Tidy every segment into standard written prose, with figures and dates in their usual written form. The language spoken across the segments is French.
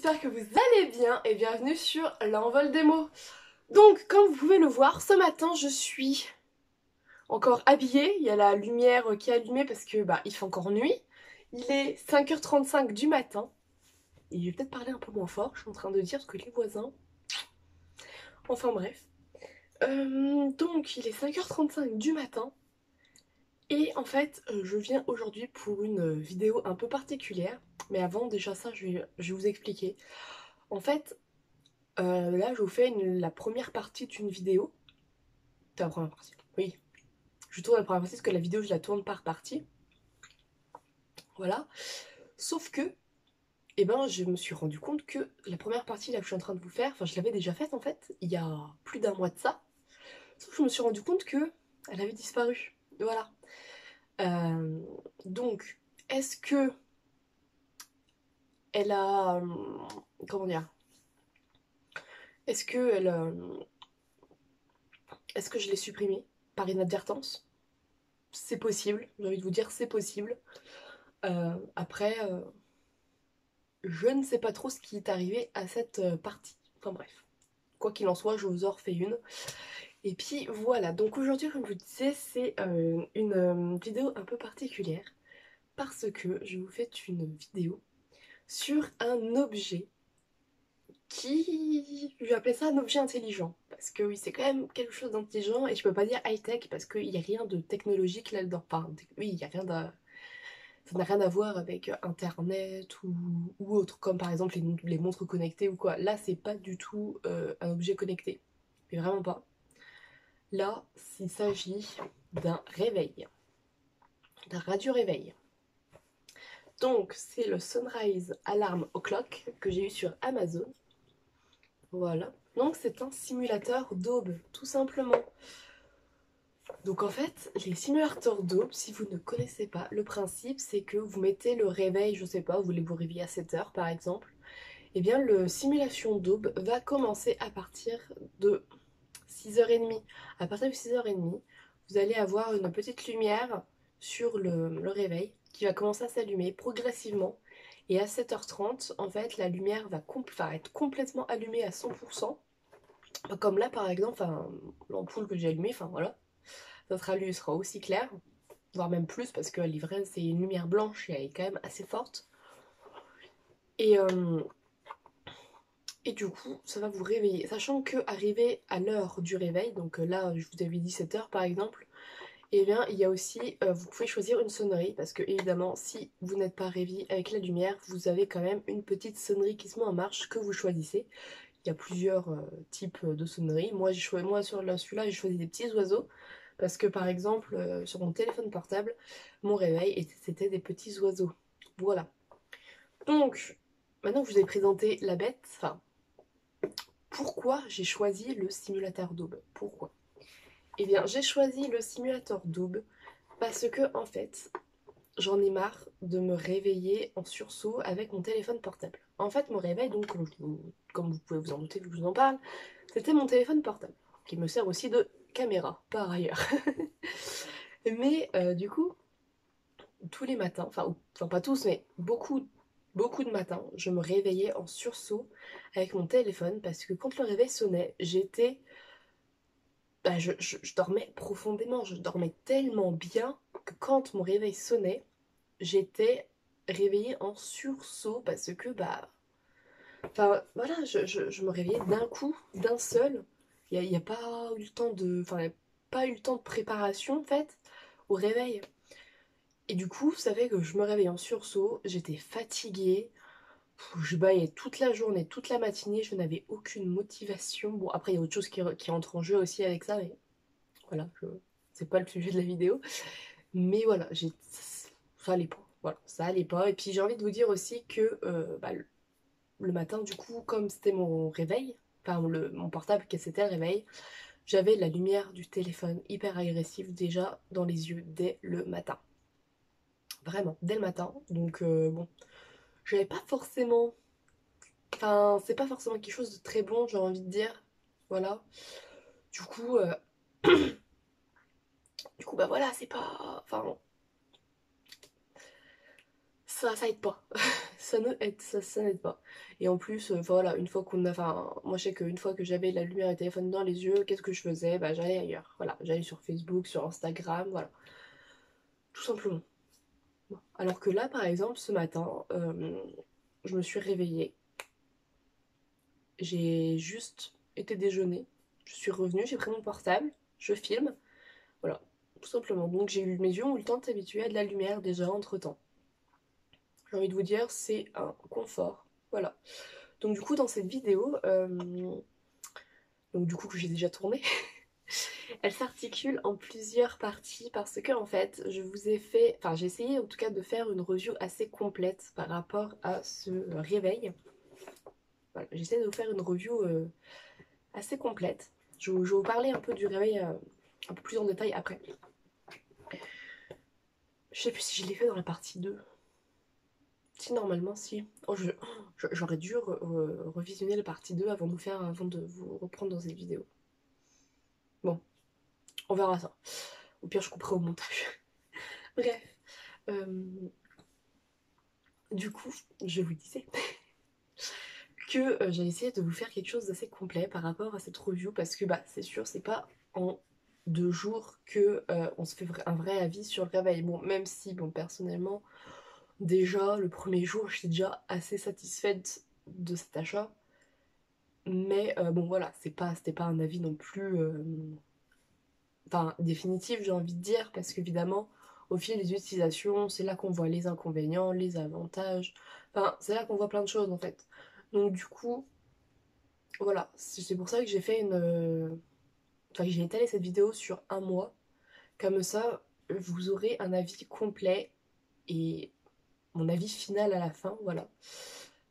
j'espère que vous allez bien et bienvenue sur l'envol des mots. Donc, comme vous pouvez le voir, ce matin je suis encore habillée, il y a la lumière qui est allumée parce que il fait encore nuit. Il est 5h35 du matin et je vais peut-être parler un peu moins fort, je suis en train de dire, parce que les voisins... Enfin bref. Donc, il est 5h35 du matin et en fait, je viens aujourd'hui pour une vidéo un peu particulière. Mais avant, déjà ça, je vais vous expliquer. En fait, là, je vous fais la première partie d'une vidéo. C'est la première partie. Oui, je tourne la première partie parce que la vidéo, je la tourne par partie. Voilà. Sauf que, je me suis rendu compte que la première partie là que je suis en train de vous faire, enfin, je l'avais déjà faite en fait, il y a plus d'un mois de ça. Sauf que je me suis rendu compte que elle avait disparu. Voilà. Euh, donc, est-ce que elle a, comment dire, est-ce que elle, est-ce que je l'ai supprimée par inadvertance? C'est possible. J'ai envie de vous dire, c'est possible. Après, je ne sais pas trop ce qui est arrivé à cette partie. Enfin bref, quoi qu'il en soit, je vous en refais une. Et puis voilà, donc aujourd'hui, comme je vous disais, c'est une vidéo un peu particulière parce que je vous fais une vidéo sur un objet qui... Je vais appeler ça un objet intelligent. Parce que oui, c'est quand même quelque chose d'intelligent et je peux pas dire high-tech parce qu'il n'y a rien de technologique là-dedans. Enfin, oui, il n'y a rien de... Ça n'a rien à voir avec internet ou autre, comme par exemple les montres connectées ou quoi. Là, c'est pas du tout un objet connecté. Mais vraiment pas. Là, il s'agit d'un réveil. D'un radio-réveil. Donc, c'est le Sunrise Alarm O'Clock que j'ai eu sur Amazon. Voilà. Donc, c'est un simulateur d'aube, tout simplement. Donc en fait, les simulateurs d'aube, si vous ne connaissez pas, le principe c'est que vous mettez le réveil, je sais pas, vous voulez vous réveiller à 7h par exemple, et bien le simulation d'aube va commencer à partir de 6h30. À partir de 6h30, vous allez avoir une petite lumière sur le réveil qui va commencer à s'allumer progressivement. Et à 7h30, en fait, la lumière va être complètement allumée à 100%. Comme là par exemple, l'ampoule que j'ai allumée, enfin voilà. Notre alu sera aussi clair, voire même plus parce que l'ivresse c'est une lumière blanche et elle est quand même assez forte. Et, euh, et du coup, ça va vous réveiller. Sachant que arrivé à l'heure du réveil, donc là je vous avais dit 7h par exemple, et bien il y a aussi, vous pouvez choisir une sonnerie parce que évidemment si vous n'êtes pas réveillé avec la lumière, vous avez quand même une petite sonnerie qui se met en marche que vous choisissez. Il y a plusieurs types de sonneries. Moi sur celui-là j'ai choisi des petits oiseaux. Parce que par exemple, sur mon téléphone portable, mon réveil, c'était des petits oiseaux. Voilà. Donc, maintenant que je vous ai présenté la bête, enfin, pourquoi j'ai choisi le simulateur d'aube? Pourquoi? Eh bien, j'ai choisi le simulateur d'aube parce que, en fait, j'en ai marre de me réveiller en sursaut avec mon téléphone portable. En fait, mon réveil, donc, comme vous pouvez vous en douter vu que je vous en parle, c'était mon téléphone portable, qui me sert aussi de caméra, par ailleurs. Mais du coup, tous les matins, enfin pas tous, mais beaucoup de matins, je me réveillais en sursaut avec mon téléphone parce que quand le réveil sonnait, j'étais... je dormais profondément, je dormais tellement bien que quand mon réveil sonnait, j'étais réveillée en sursaut parce que, enfin voilà, je me réveillais d'un coup, d'un seul. Il y a pas eu le temps de... Enfin, il y a pas eu le temps de préparation en fait au réveil. Et du coup, ça fait que je me réveille en sursaut, j'étais fatiguée, je baillais toute la journée, toute la matinée, je n'avais aucune motivation. Bon, après, il y a autre chose qui entre en jeu aussi avec ça, mais voilà, c'est pas le sujet de la vidéo. Mais voilà, ça allait pas. Voilà, ça allait pas. Et puis j'ai envie de vous dire aussi que le matin, du coup, comme c'était mon réveil, mon portable qui c'était le réveil, j'avais la lumière du téléphone hyper agressive déjà dans les yeux dès le matin. Vraiment, dès le matin. Donc bon, j'avais pas forcément... Enfin, c'est pas forcément quelque chose de très bon, j'ai envie de dire. Voilà. Du coup, voilà, c'est pas... Enfin, ça aide pas. ça n'aide pas. Et en plus, voilà, une fois qu'on a, enfin, moi je sais qu'une fois que j'avais la lumière et le téléphone dans les yeux, qu'est-ce que je faisais? Bah j'allais ailleurs, voilà, j'allais sur Facebook, sur Instagram, voilà, tout simplement. Bon. Alors que là, par exemple, ce matin, je me suis réveillée, j'ai juste été déjeuner, je suis revenue, j'ai pris mon portable, je filme, voilà, tout simplement. Donc mes yeux ont eu le temps de s'habituer à de la lumière déjà entre-temps. J'ai envie de vous dire, c'est un confort, voilà. Donc du coup, dans cette vidéo, donc du coup que j'ai déjà tournée, elle s'articule en plusieurs parties parce que en fait, je vous ai fait, enfin j'ai essayé en tout cas de faire une review assez complète par rapport à ce réveil. Voilà, j'essaie de vous faire une review assez complète. Je vais vous parler un peu du réveil un peu plus en détail après. Je sais plus si je l'ai fait dans la partie 2. Si, normalement, si. Oh, j'aurais dû revisionner la partie 2 avant de vous reprendre dans cette vidéo. Bon, on verra ça. Au pire, je couperai au montage. Bref. Euh, du coup, je vous disais que j'ai essayé de vous faire quelque chose d'assez complet par rapport à cette review parce que bah c'est sûr, c'est pas en 2 jours que on se fait un vrai avis sur le réveil. Bon, même si, bon, personnellement, déjà, le premier jour, j'étais déjà assez satisfaite de cet achat. Mais bon, voilà, c'était pas un avis non plus enfin, définitif, j'ai envie de dire, parce qu'évidemment, au fil des utilisations, c'est là qu'on voit les inconvénients, les avantages. Enfin, c'est là qu'on voit plein de choses en fait. Donc, du coup, voilà, c'est pour ça que j'ai fait une. Enfin, que j'ai étalé cette vidéo sur un mois. Comme ça, vous aurez un avis complet et mon avis final à la fin, voilà.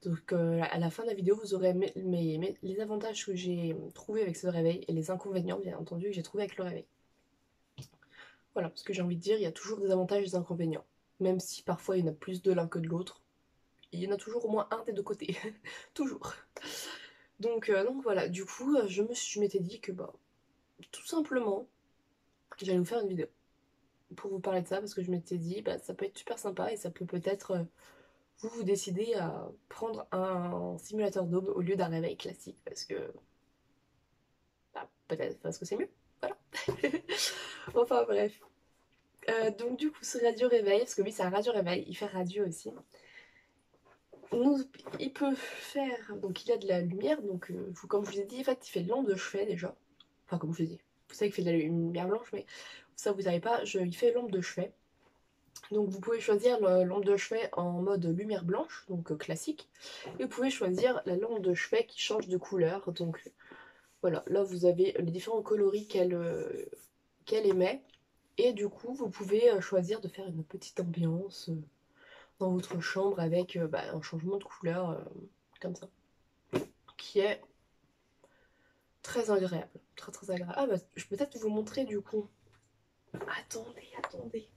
Donc à la fin de la vidéo, vous aurez les avantages que j'ai trouvés avec ce réveil et les inconvénients, bien entendu, que j'ai trouvés avec le réveil. Voilà, parce que j'ai envie de dire, il y a toujours des avantages et des inconvénients. Même si parfois il y en a plus de l'un que de l'autre, il y en a toujours au moins un des deux côtés. Toujours. Donc voilà, du coup, je m'étais dit que bah, tout simplement, j'allais vous faire une vidéo pour vous parler de ça, parce que je m'étais dit, bah, ça peut être super sympa et ça peut peut-être vous décider à prendre un simulateur d'aube au lieu d'un réveil classique, parce que bah, peut-être parce que c'est mieux. Voilà. Enfin bref. Donc du coup, ce radio réveil, parce que oui, c'est un radio réveil, il fait radio aussi. Nous, il peut faire, donc il a de la lumière, donc comme je vous ai dit, en fait, il fait lampe de chevet déjà. Enfin, comme je vous ai dit, vous savez qu'il fait de la lumière blanche, mais ça, vous savez pas, il fait lampe de chevet. Donc vous pouvez choisir la lampe de chevet en mode lumière blanche, donc classique. Et vous pouvez choisir la lampe de chevet qui change de couleur. Donc voilà, là vous avez les différents coloris qu'elle émet. Et du coup, vous pouvez choisir de faire une petite ambiance dans votre chambre avec bah, un changement de couleur comme ça, qui est très agréable, très très agréable. Ah bah je peux peut-être vous montrer du coup. Attendez, attendez.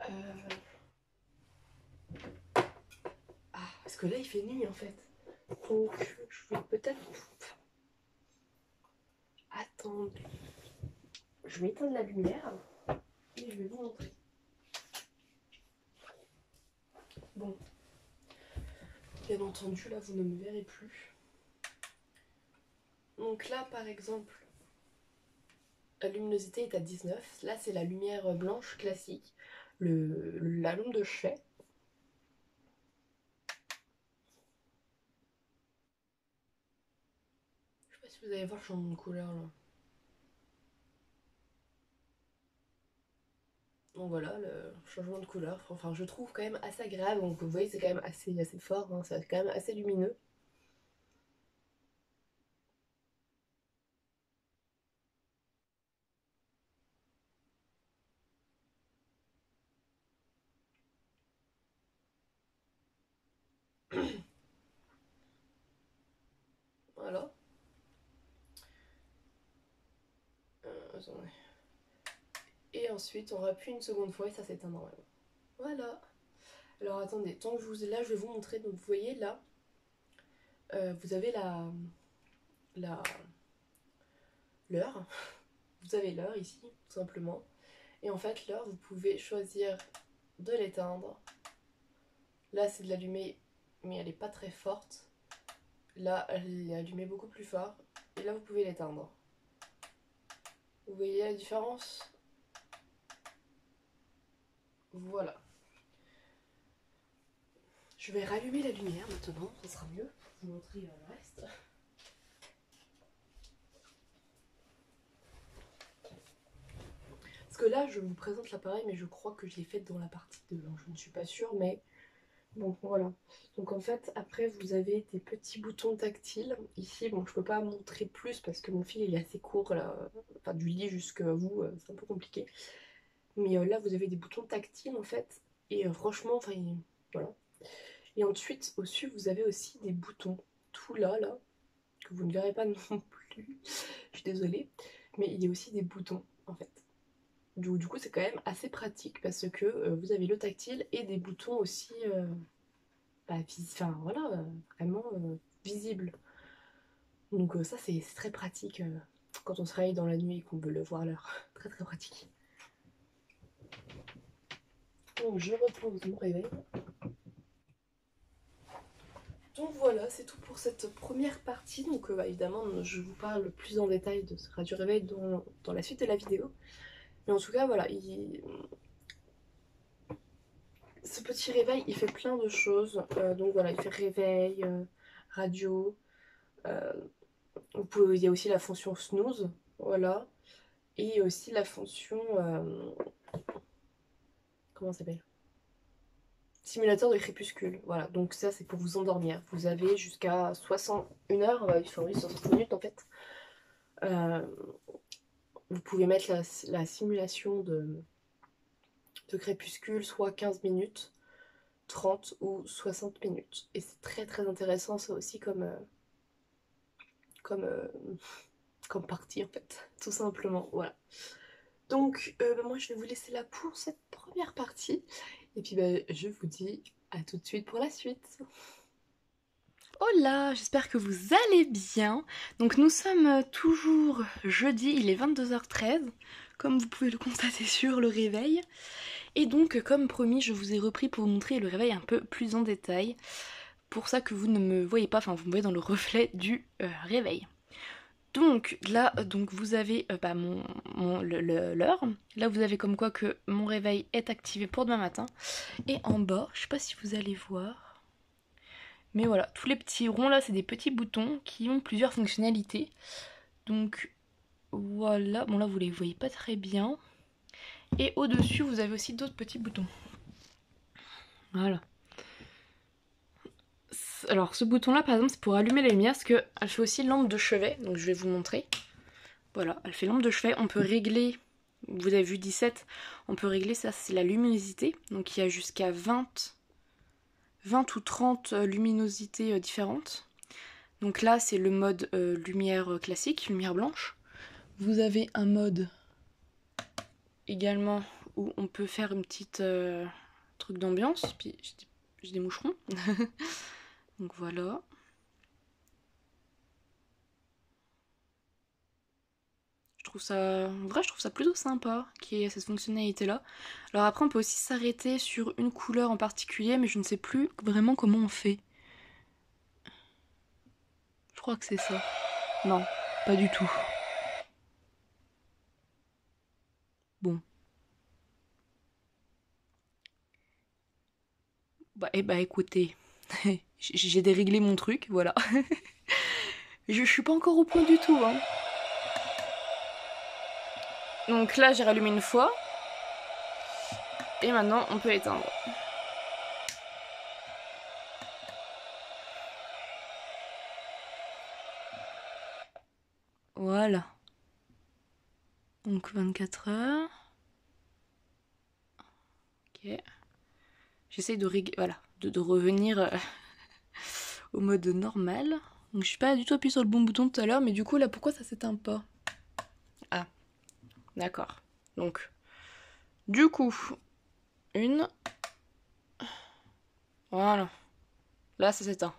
Euh... Ah, parce que là il fait nuit en fait. Donc je vais peut-être... Attendez. Je vais éteindre la lumière et je vais vous montrer. Bon, bien entendu là vous ne me verrez plus. Donc là par exemple, la luminosité est à 19. Là c'est la lumière blanche classique. La lampe de chevet. Je sais pas si vous allez voir le changement de couleur là. Donc voilà, le changement de couleur, enfin je trouve quand même assez agréable, donc vous voyez c'est quand même assez fort, hein, c'est quand même assez lumineux. Voilà. Attendez. Et ensuite on rappuie une seconde fois et ça s'éteint normalement. Voilà. Alors attendez, tant que je vous ai là, je vais vous montrer, donc vous voyez là, vous avez la l'heure, vous avez l'heure ici, tout simplement. Et en fait l'heure, vous pouvez choisir de l'éteindre Là c'est de l'allumer mais elle est pas très forte. Là elle est allumée beaucoup plus fort. Et là vous pouvez l'éteindre. Vous voyez la différence? Voilà. Je vais rallumer la lumière maintenant, ça sera mieux pour vous montrer le reste. Parce que là, je vous présente l'appareil, mais je crois que je l'ai fait dans la partie de l'an. Je ne suis pas sûre, mais bon, voilà. Donc en fait, après, vous avez des petits boutons tactiles. Ici, bon, je peux pas montrer plus parce que mon fil il est assez court, là. Enfin, du lit jusqu'à vous, c'est un peu compliqué. Mais là, vous avez des boutons tactiles, en fait. Et franchement, enfin, voilà. Et ensuite, au-dessus, vous avez aussi des boutons. Tout là, que vous ne verrez pas non plus. Je suis désolée. Mais il y a aussi des boutons, en fait. Du coup, c'est quand même assez pratique parce que vous avez le tactile et des boutons aussi, enfin voilà, vraiment visibles. Donc ça, c'est très pratique quand on se réveille dans la nuit et qu'on veut le voir l'heure. Très très pratique. Donc je repose mon réveil. Donc voilà, c'est tout pour cette première partie. Donc évidemment, je vous parle plus en détail de ce radio réveil dans la suite de la vidéo. Mais en tout cas, voilà, ce petit réveil, il fait plein de choses. Donc voilà, il fait réveil, radio. euh, il y a aussi la fonction snooze, voilà. Et aussi la fonction... comment ça s'appelle? Simulateur de crépuscule. Voilà, donc ça c'est pour vous endormir. Vous avez jusqu'à 61 heures, enfin oui, 60 minutes en fait. Vous pouvez mettre la simulation de crépuscule, soit 15 minutes, 30 ou 60 minutes. Et c'est très très intéressant ça aussi comme, euh, comme partie en fait, tout simplement, voilà. Donc moi je vais vous laisser là pour cette première partie. Et puis je vous dis à tout de suite pour la suite. Hola, j'espère que vous allez bien. Donc nous sommes toujours jeudi, il est 22h13, comme vous pouvez le constater sur le réveil. Et donc comme promis, je vous ai repris pour vous montrer le réveil un peu plus en détail. Pour ça que vous ne me voyez pas, enfin vous me voyez dans le reflet du réveil. Donc là, donc vous avez l'heure. Là vous avez comme quoi que mon réveil est activé pour demain matin. Et en bas, je sais pas si vous allez voir, mais voilà, tous les petits ronds là, c'est des petits boutons qui ont plusieurs fonctionnalités. Donc voilà, bon là vous les voyez pas très bien. Et au-dessus, vous avez aussi d'autres petits boutons. Voilà. Alors ce bouton là par exemple c'est pour allumer la lumière parce qu'elle fait aussi lampe de chevet, donc je vais vous montrer. Voilà, elle fait lampe de chevet, on peut régler, vous avez vu 17, on peut régler ça, c'est la luminosité, donc il y a jusqu'à 20 ou 30 luminosités différentes. Donc là c'est le mode lumière classique, lumière blanche. Vous avez un mode également où on peut faire une petite truc d'ambiance, puis j'ai des moucherons. Donc voilà. En vrai, je trouve ça plutôt sympa qu'il y ait cette fonctionnalité là. Alors après on peut aussi s'arrêter sur une couleur en particulier, mais je ne sais plus vraiment comment on fait. Je crois que c'est ça. Non, pas du tout. Bon. Bah écoutez, j'ai déréglé mon truc, voilà. Je suis pas encore au point du tout, hein. Donc là j'ai rallumé une fois. Et maintenant on peut l'éteindre. Voilà. Donc 24 heures. Ok. J'essaye de, voilà, de revenir au mode normal. Donc je suis pas du tout appuyée sur le bon bouton tout à l'heure, mais du coup là pourquoi ça s'éteint pas? Ah, d'accord. Donc, du coup, une. Voilà. Là ça s'éteint.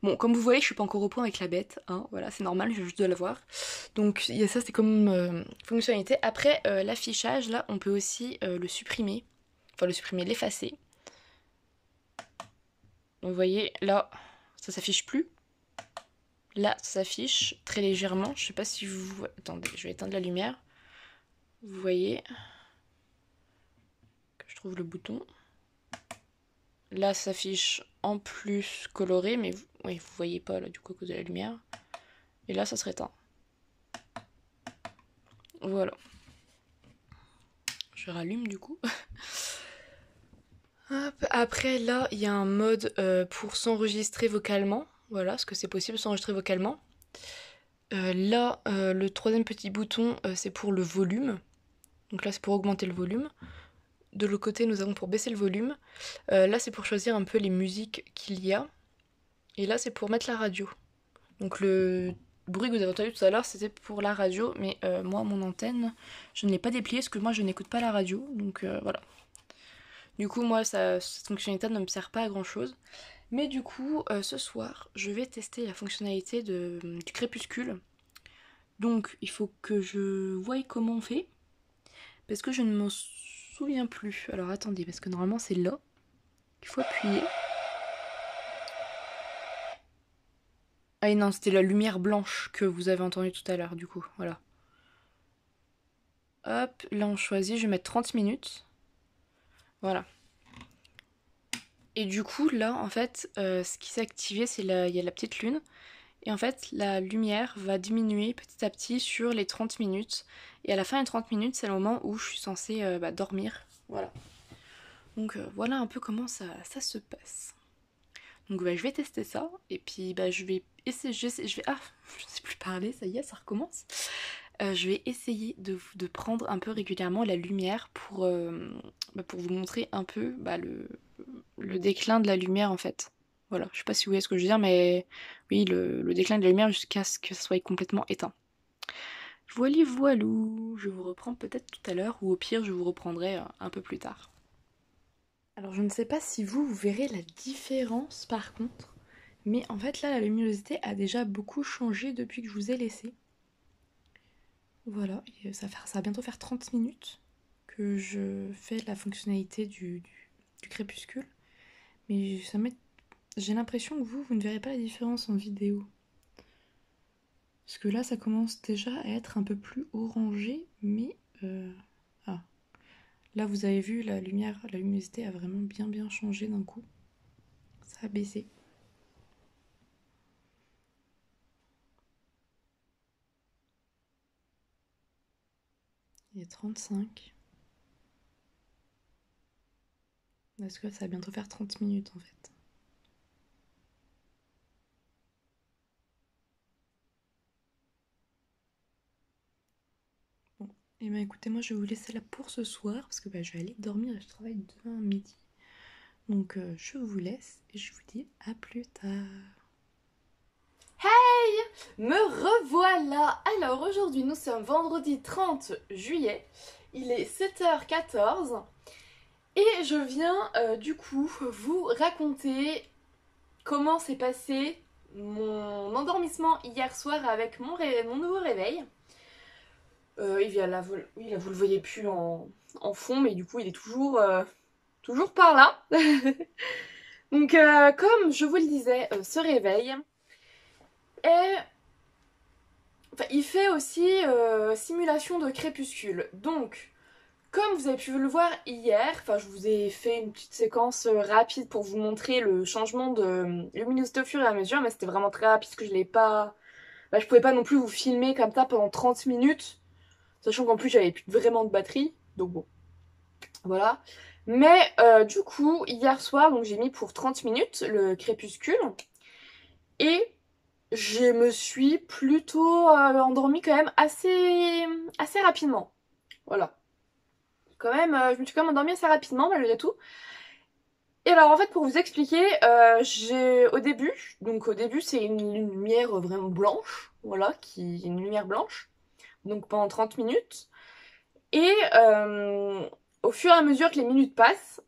Bon, comme vous voyez, je suis pas encore au point avec la bête, hein, voilà, c'est normal, je juste de l'avoir. Donc il y a ça, c'est comme fonctionnalité. Après, l'affichage, là, on peut aussi le supprimer. Enfin, le supprimer, l'effacer. Donc vous voyez, là, ça s'affiche plus. Là, ça s'affiche très légèrement. Je sais pas si vous... Attendez, je vais éteindre la lumière. Vous voyez que je trouve le bouton. Là, ça s'affiche en plus coloré, mais oui, vous voyez pas là du coup à cause de la lumière. Et là, ça se éteint. Voilà. Je rallume du coup. Hop. Après, là, il y a un mode pour s'enregistrer vocalement. Voilà, parce que c'est possible de s'enregistrer vocalement. Là, le troisième petit bouton, c'est pour le volume. Donc là, c'est pour augmenter le volume. De l'autre côté, nous avons pour baisser le volume. Là, c'est pour choisir un peu les musiques qu'il y a. Et là, c'est pour mettre la radio. Donc le bruit que vous avez entendu tout à l'heure, c'était pour la radio. Mais moi, mon antenne, je ne l'ai pas dépliée parce que moi, je n'écoute pas la radio. Donc voilà. Du coup, moi, cette fonctionnalité ne me sert pas à grand chose. Mais du coup, ce soir, je vais tester la fonctionnalité du crépuscule. Donc, il faut que je voie comment on fait. Parce que je ne m'en souviens plus. Alors, attendez, parce que normalement, c'est là qu'il faut appuyer. Ah non, c'était la lumière blanche que vous avez entendue tout à l'heure, du coup. Voilà. Hop, là, on choisit. Je vais mettre 30 minutes. Voilà. Et du coup, là, en fait, ce qui s'est activé, c'est il y a la petite lune. Et en fait, la lumière va diminuer petit à petit sur les 30 minutes. Et à la fin des 30 minutes, c'est le moment où je suis censée dormir. Voilà. Donc voilà un peu comment ça se passe. Donc je vais tester ça. Et puis je vais essayer... je ne sais plus parler, ça y est, ça recommence. Je vais essayer de prendre un peu régulièrement la lumière pour vous montrer un peu le déclin de la lumière en fait. Voilà, je sais pas si vous voyez ce que je veux dire, mais oui, le déclin de la lumière jusqu'à ce que ça soit complètement éteint. Voilou, je vous reprends peut-être tout à l'heure, ou au pire, je vous reprendrai un peu plus tard. Alors je ne sais pas si vous verrez la différence par contre, mais en fait là, la luminosité a déjà beaucoup changé depuis que je vous ai laissé. Voilà, et ça va bientôt faire 30 minutes que je fais la fonctionnalité du crépuscule. Mais j'ai l'impression que vous ne verrez pas la différence en vidéo. Parce que là, ça commence déjà à être un peu plus orangé, mais... Ah. Là, vous avez vu, la luminosité a vraiment bien changé d'un coup. Ça a baissé. Il est 35. Parce que ça va bientôt faire 30 minutes en fait. Bon, et écoutez, moi je vais vous laisser là pour ce soir parce que je vais aller dormir et je travaille demain midi. Donc je vous laisse et je vous dis à plus tard. Hey, me revoilà. Alors aujourd'hui nous sommes vendredi 30 juillet, il est 7h14 et je viens du coup vous raconter comment s'est passé mon endormissement hier soir avec mon nouveau réveil. Là, vous le voyez plus en fond, mais du coup il est toujours par là. Donc comme je vous le disais, ce réveil est... Enfin, il fait aussi simulation de crépuscule. Donc, comme vous avez pu le voir hier, je vous ai fait une petite séquence rapide pour vous montrer le changement de luminosité au fur et à mesure, mais c'était vraiment très rapide parce que je l'ai pas... je pouvais pas non plus vous filmer comme ça pendant 30 minutes, sachant qu'en plus j'avais plus vraiment de batterie, donc bon, voilà. Mais du coup, hier soir, donc j'ai mis pour 30 minutes le crépuscule, et je me suis plutôt endormie quand même assez rapidement. Voilà. Quand même, je me suis quand même endormie assez rapidement malgré tout. Et alors en fait pour vous expliquer, au début c'est une lumière vraiment blanche, voilà, une lumière blanche, donc pendant 30 minutes. Et au fur et à mesure que les minutes passent,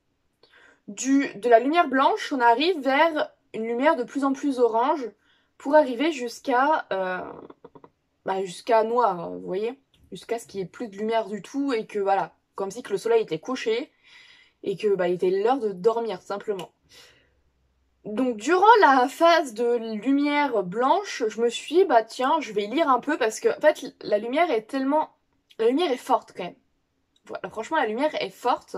de la lumière blanche, on arrive vers une lumière de plus en plus orange pour arriver jusqu'à noir, vous voyez, jusqu'à ce qu'il n'y ait plus de lumière du tout et que voilà, comme si que le soleil était couché et que il était l'heure de dormir tout simplement. Donc durant la phase de lumière blanche, je me suis dit, bah tiens, je vais lire un peu parce que en fait la lumière est tellement... La lumière est forte quand même. Voilà, franchement la lumière est forte.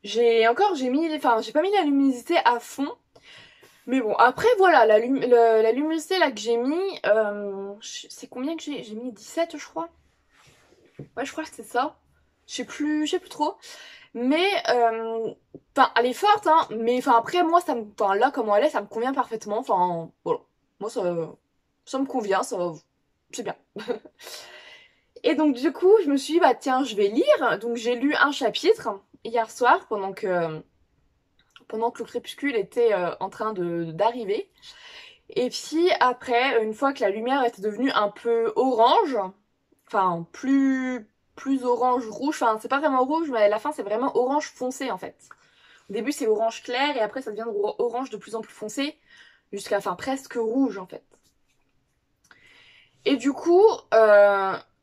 J'ai pas mis la luminosité à fond. Mais bon, après voilà, la luminosité là que j'ai mis, c'est combien que j'ai mis 17 je crois. Ouais, je crois que c'est ça. Je sais plus trop. Mais, enfin, elle est forte, hein. Mais, enfin, après, moi, enfin, là, comment elle est, ça me convient parfaitement. Enfin, voilà. Moi, ça me convient, c'est bien. Et donc, du coup, je me suis dit, bah, tiens, je vais lire. Donc, j'ai lu un chapitre hier soir pendant que le crépuscule était en train d'arriver. Et puis, après, une fois que la lumière était devenue un peu orange, enfin, plus orange rouge, enfin, c'est pas vraiment rouge, mais à la fin, c'est vraiment orange foncé, en fait. Au début, c'est orange clair et après, ça devient orange de plus en plus foncé jusqu'à, enfin, presque rouge en fait. Et du coup,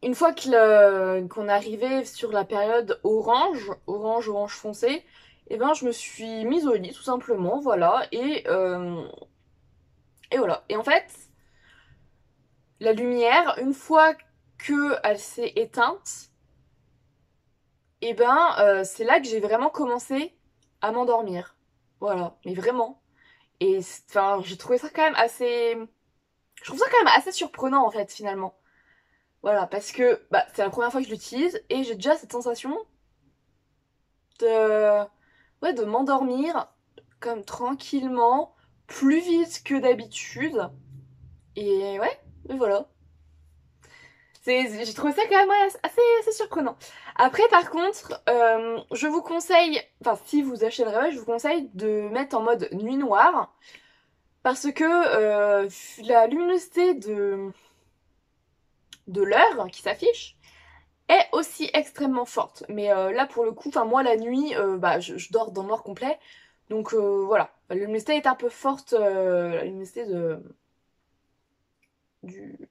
une fois qu'on arrivait sur la période orange foncé, et ben, je me suis mise au lit tout simplement, voilà. Et voilà. Et en fait, la lumière, une fois que elle s'est éteinte, et ben, c'est là que j'ai vraiment commencé à m'endormir. Voilà, mais vraiment. Et enfin, j'ai trouvé ça quand même assez... Je trouve ça quand même assez surprenant en fait finalement. Voilà, parce que bah, c'est la première fois que je l'utilise et j'ai déjà cette sensation de, ouais, de m'endormir comme tranquillement, plus vite que d'habitude. Et ouais, et voilà. J'ai trouvé ça quand même ouais, assez surprenant. Après par contre, je vous conseille, enfin si vous achetez le réveil, je vous conseille de mettre en mode nuit noire. Parce que la luminosité de l'heure qui s'affiche est aussi extrêmement forte. Mais là pour le coup, enfin moi la nuit, bah, je dors dans le noir complet. Donc voilà, la luminosité est un peu forte, la luminosité du...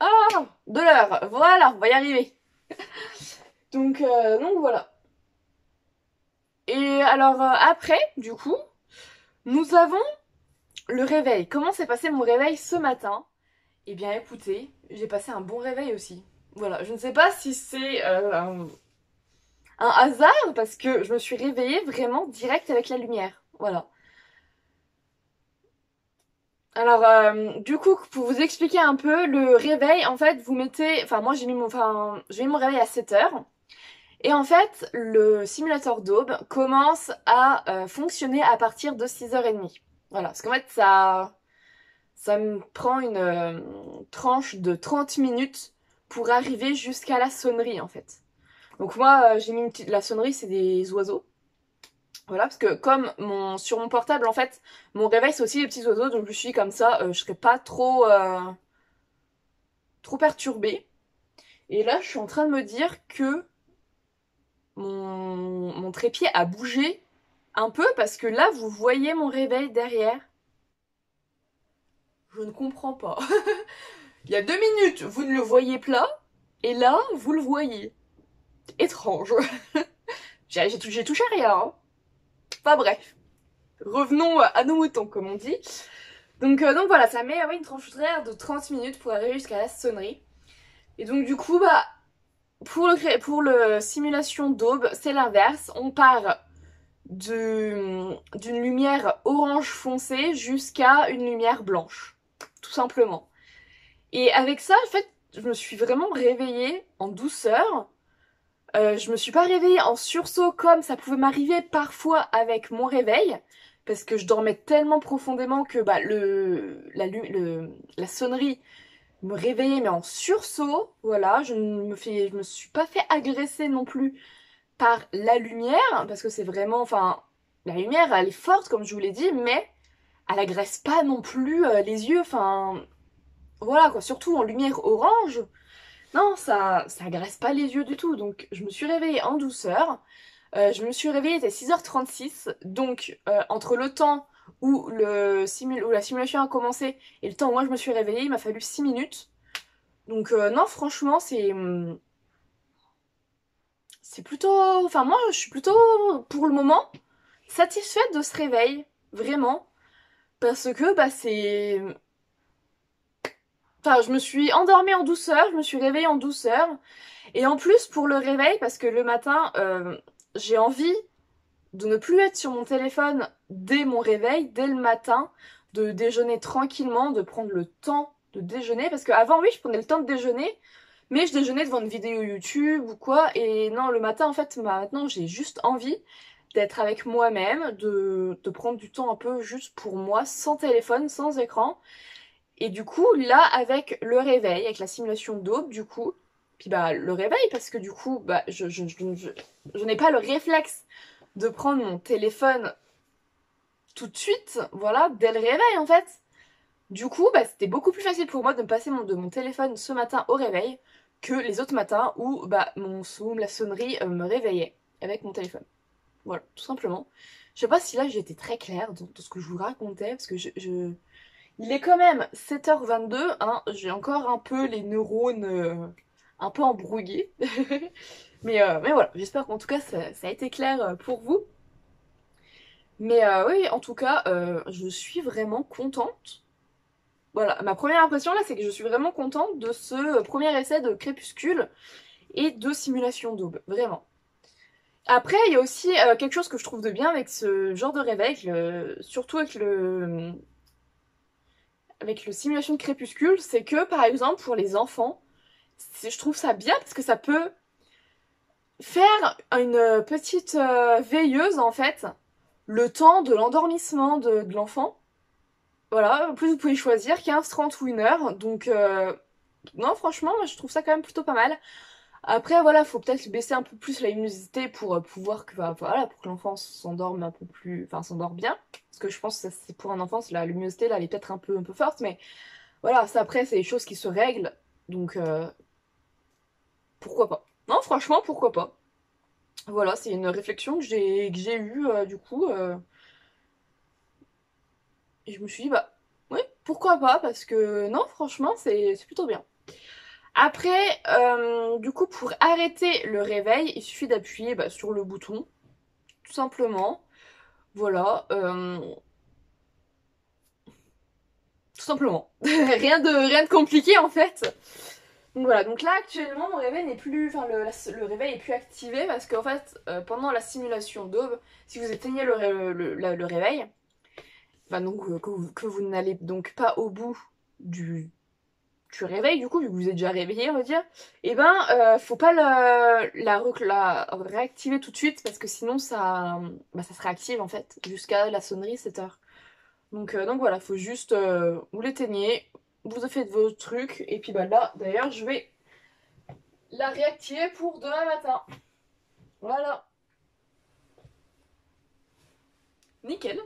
Ah, de l'heure, voilà, on va y arriver. Donc voilà. Et alors après, du coup, nous avons le réveil. Comment s'est passé mon réveil ce matin? Eh bien écoutez, j'ai passé un bon réveil aussi. Voilà, je ne sais pas si c'est un hasard parce que je me suis réveillée vraiment direct avec la lumière. Voilà. Alors du coup, pour vous expliquer un peu, le réveil, en fait, vous mettez... Enfin moi j'ai mis mon réveil à 7 heures. Et en fait, le simulateur d'aube commence à fonctionner à partir de 6h30. Voilà, parce qu'en fait, ça me prend une tranche de 30 minutes pour arriver jusqu'à la sonnerie, en fait. Donc moi, j'ai mis la sonnerie, c'est des oiseaux. Voilà, parce que sur mon portable, en fait, mon réveil, c'est aussi les petits oiseaux, donc je suis comme ça, je serais pas trop perturbée. Et là, je suis en train de me dire que mon trépied a bougé un peu, parce que là, vous voyez mon réveil derrière. Je ne comprends pas. Il y a 2 minutes, vous ne le voyez pas, et là, vous le voyez. Étrange. J'ai touché à rien, hein. Enfin bref. Revenons à nos moutons, comme on dit. Donc voilà, ça met ouais, une tranche horaire de 30 minutes pour arriver jusqu'à la sonnerie. Et donc du coup, bah, pour le simulation d'aube, c'est l'inverse. On part d'une lumière orange foncé jusqu'à une lumière blanche. Tout simplement. Et avec ça, en fait, je me suis vraiment réveillée en douceur. Je me suis pas réveillée en sursaut comme ça pouvait m'arriver parfois avec mon réveil, parce que je dormais tellement profondément que bah, la sonnerie me réveillait mais en sursaut. Voilà, je me suis pas fait agresser non plus par la lumière, parce que c'est vraiment, enfin, la lumière elle est forte comme je vous l'ai dit, mais elle agresse pas non plus les yeux, enfin, voilà quoi, surtout en lumière orange. Non, ça agresse pas les yeux du tout. Donc, je me suis réveillée en douceur. Je me suis réveillée, il était 6h36. Donc, entre le temps où où la simulation a commencé et le temps où moi je me suis réveillée, il m'a fallu 6 minutes. Donc, non, franchement, c'est plutôt... Enfin, moi, je suis plutôt, pour le moment, satisfaite de ce réveil, vraiment, parce que bah c'est... Enfin, je me suis endormie en douceur, je me suis réveillée en douceur, et en plus pour le réveil, parce que le matin, j'ai envie de ne plus être sur mon téléphone dès mon réveil, dès le matin, de déjeuner tranquillement, de prendre le temps de déjeuner, parce qu'avant, oui, je prenais le temps de déjeuner, mais je déjeunais devant une vidéo YouTube ou quoi, et non, le matin, en fait, maintenant, j'ai juste envie d'être avec moi-même, de prendre du temps un peu juste pour moi, sans téléphone, sans écran, et du coup, là, avec le réveil, avec la simulation d'aube, du coup, puis bah, le réveil, parce que du coup, bah, je n'ai pas le réflexe de prendre mon téléphone tout de suite, voilà, dès le réveil en fait. Du coup, bah, c'était beaucoup plus facile pour moi de me passer de mon téléphone ce matin au réveil que les autres matins où bah, mon Zoom, la sonnerie me réveillait avec mon téléphone. Voilà, tout simplement. Je sais pas si là j'ai été très claire dans ce que je vous racontais, parce que il est quand même 7h22, hein, j'ai encore un peu les neurones un peu embrouillés. Mais voilà, j'espère qu'en tout cas ça a été clair pour vous. Mais oui, en tout cas, je suis vraiment contente. Voilà, ma première impression là, c'est que je suis vraiment contente de ce premier essai de Crépuscule et de Simulation d'Aube, vraiment. Après, il y a aussi quelque chose que je trouve de bien avec ce genre de réveil, surtout avec le Simulation de Crépuscule, c'est que par exemple pour les enfants, je trouve ça bien parce que ça peut faire une petite veilleuse en fait, le temps de l'endormissement de l'enfant. Voilà, en plus vous pouvez choisir 15, 30 ou 1 heure, donc non franchement je trouve ça quand même plutôt pas mal. Après voilà, faut peut-être baisser un peu plus la luminosité pour pouvoir que, bah, voilà, pour que l'enfant s'endorme un peu plus, enfin s'endorme bien, parce que je pense que c'est pour un enfant, la luminosité là elle est peut-être un peu forte, mais voilà, ça après c'est des choses qui se règlent, donc pourquoi pas. Non franchement pourquoi pas. Voilà, c'est une réflexion que j'ai eue du coup, et je me suis dit bah oui, pourquoi pas, parce que non franchement c'est plutôt bien. Après, du coup, pour arrêter le réveil, il suffit d'appuyer bah, sur le bouton, tout simplement. Voilà, tout simplement. Rien de compliqué en fait. Donc voilà, donc là actuellement mon réveil n'est plus, enfin le réveil est plus activé parce qu'en fait pendant la simulation d'aube, si vous éteignez le réveil, bah donc que vous n'allez donc pas au bout du réveil du coup, vu que vous êtes déjà réveillé on va dire, et ben faut pas la réactiver tout de suite parce que sinon ça se réactive en fait jusqu'à la sonnerie 7h. Donc voilà, faut juste vous l'éteignez, vous faites vos trucs, et puis bah là d'ailleurs je vais la réactiver pour demain matin. Voilà. Nickel.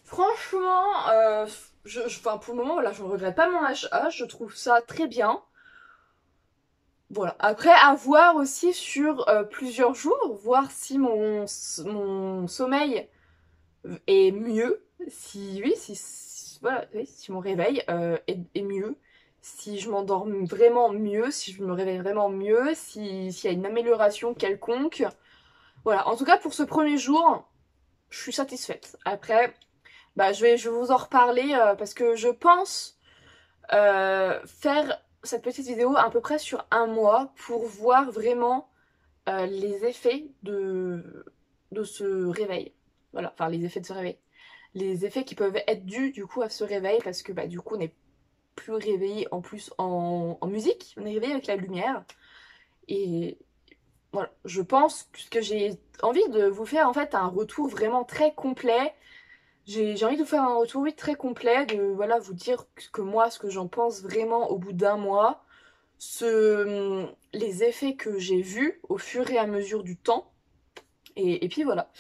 Franchement, enfin, pour le moment, voilà, je ne regrette pas mon achat, je trouve ça très bien. Voilà. Après, à voir aussi sur plusieurs jours, voir si mon sommeil est mieux, si oui, voilà, oui, si mon réveil est mieux, si je m'endors vraiment mieux, si je me réveille vraiment mieux, s'il y a une amélioration quelconque. Voilà, en tout cas pour ce premier jour, je suis satisfaite. Après, bah, je vais vous en reparler parce que je pense faire cette petite vidéo à peu près sur 1 mois pour voir vraiment les effets de ce réveil. Voilà, enfin les effets de ce réveil. Les effets qui peuvent être dus du coup à ce réveil parce que bah, du coup on n'est plus réveillé en plus en musique, on est réveillé avec la lumière. Et voilà, je pense que j'ai envie de vous faire en fait un retour vraiment très complet. J'ai envie de vous faire un retour oui, très complet, de voilà, vous dire que moi, ce que j'en pense vraiment au bout d'1 mois, les effets que j'ai vus au fur et à mesure du temps, et puis voilà.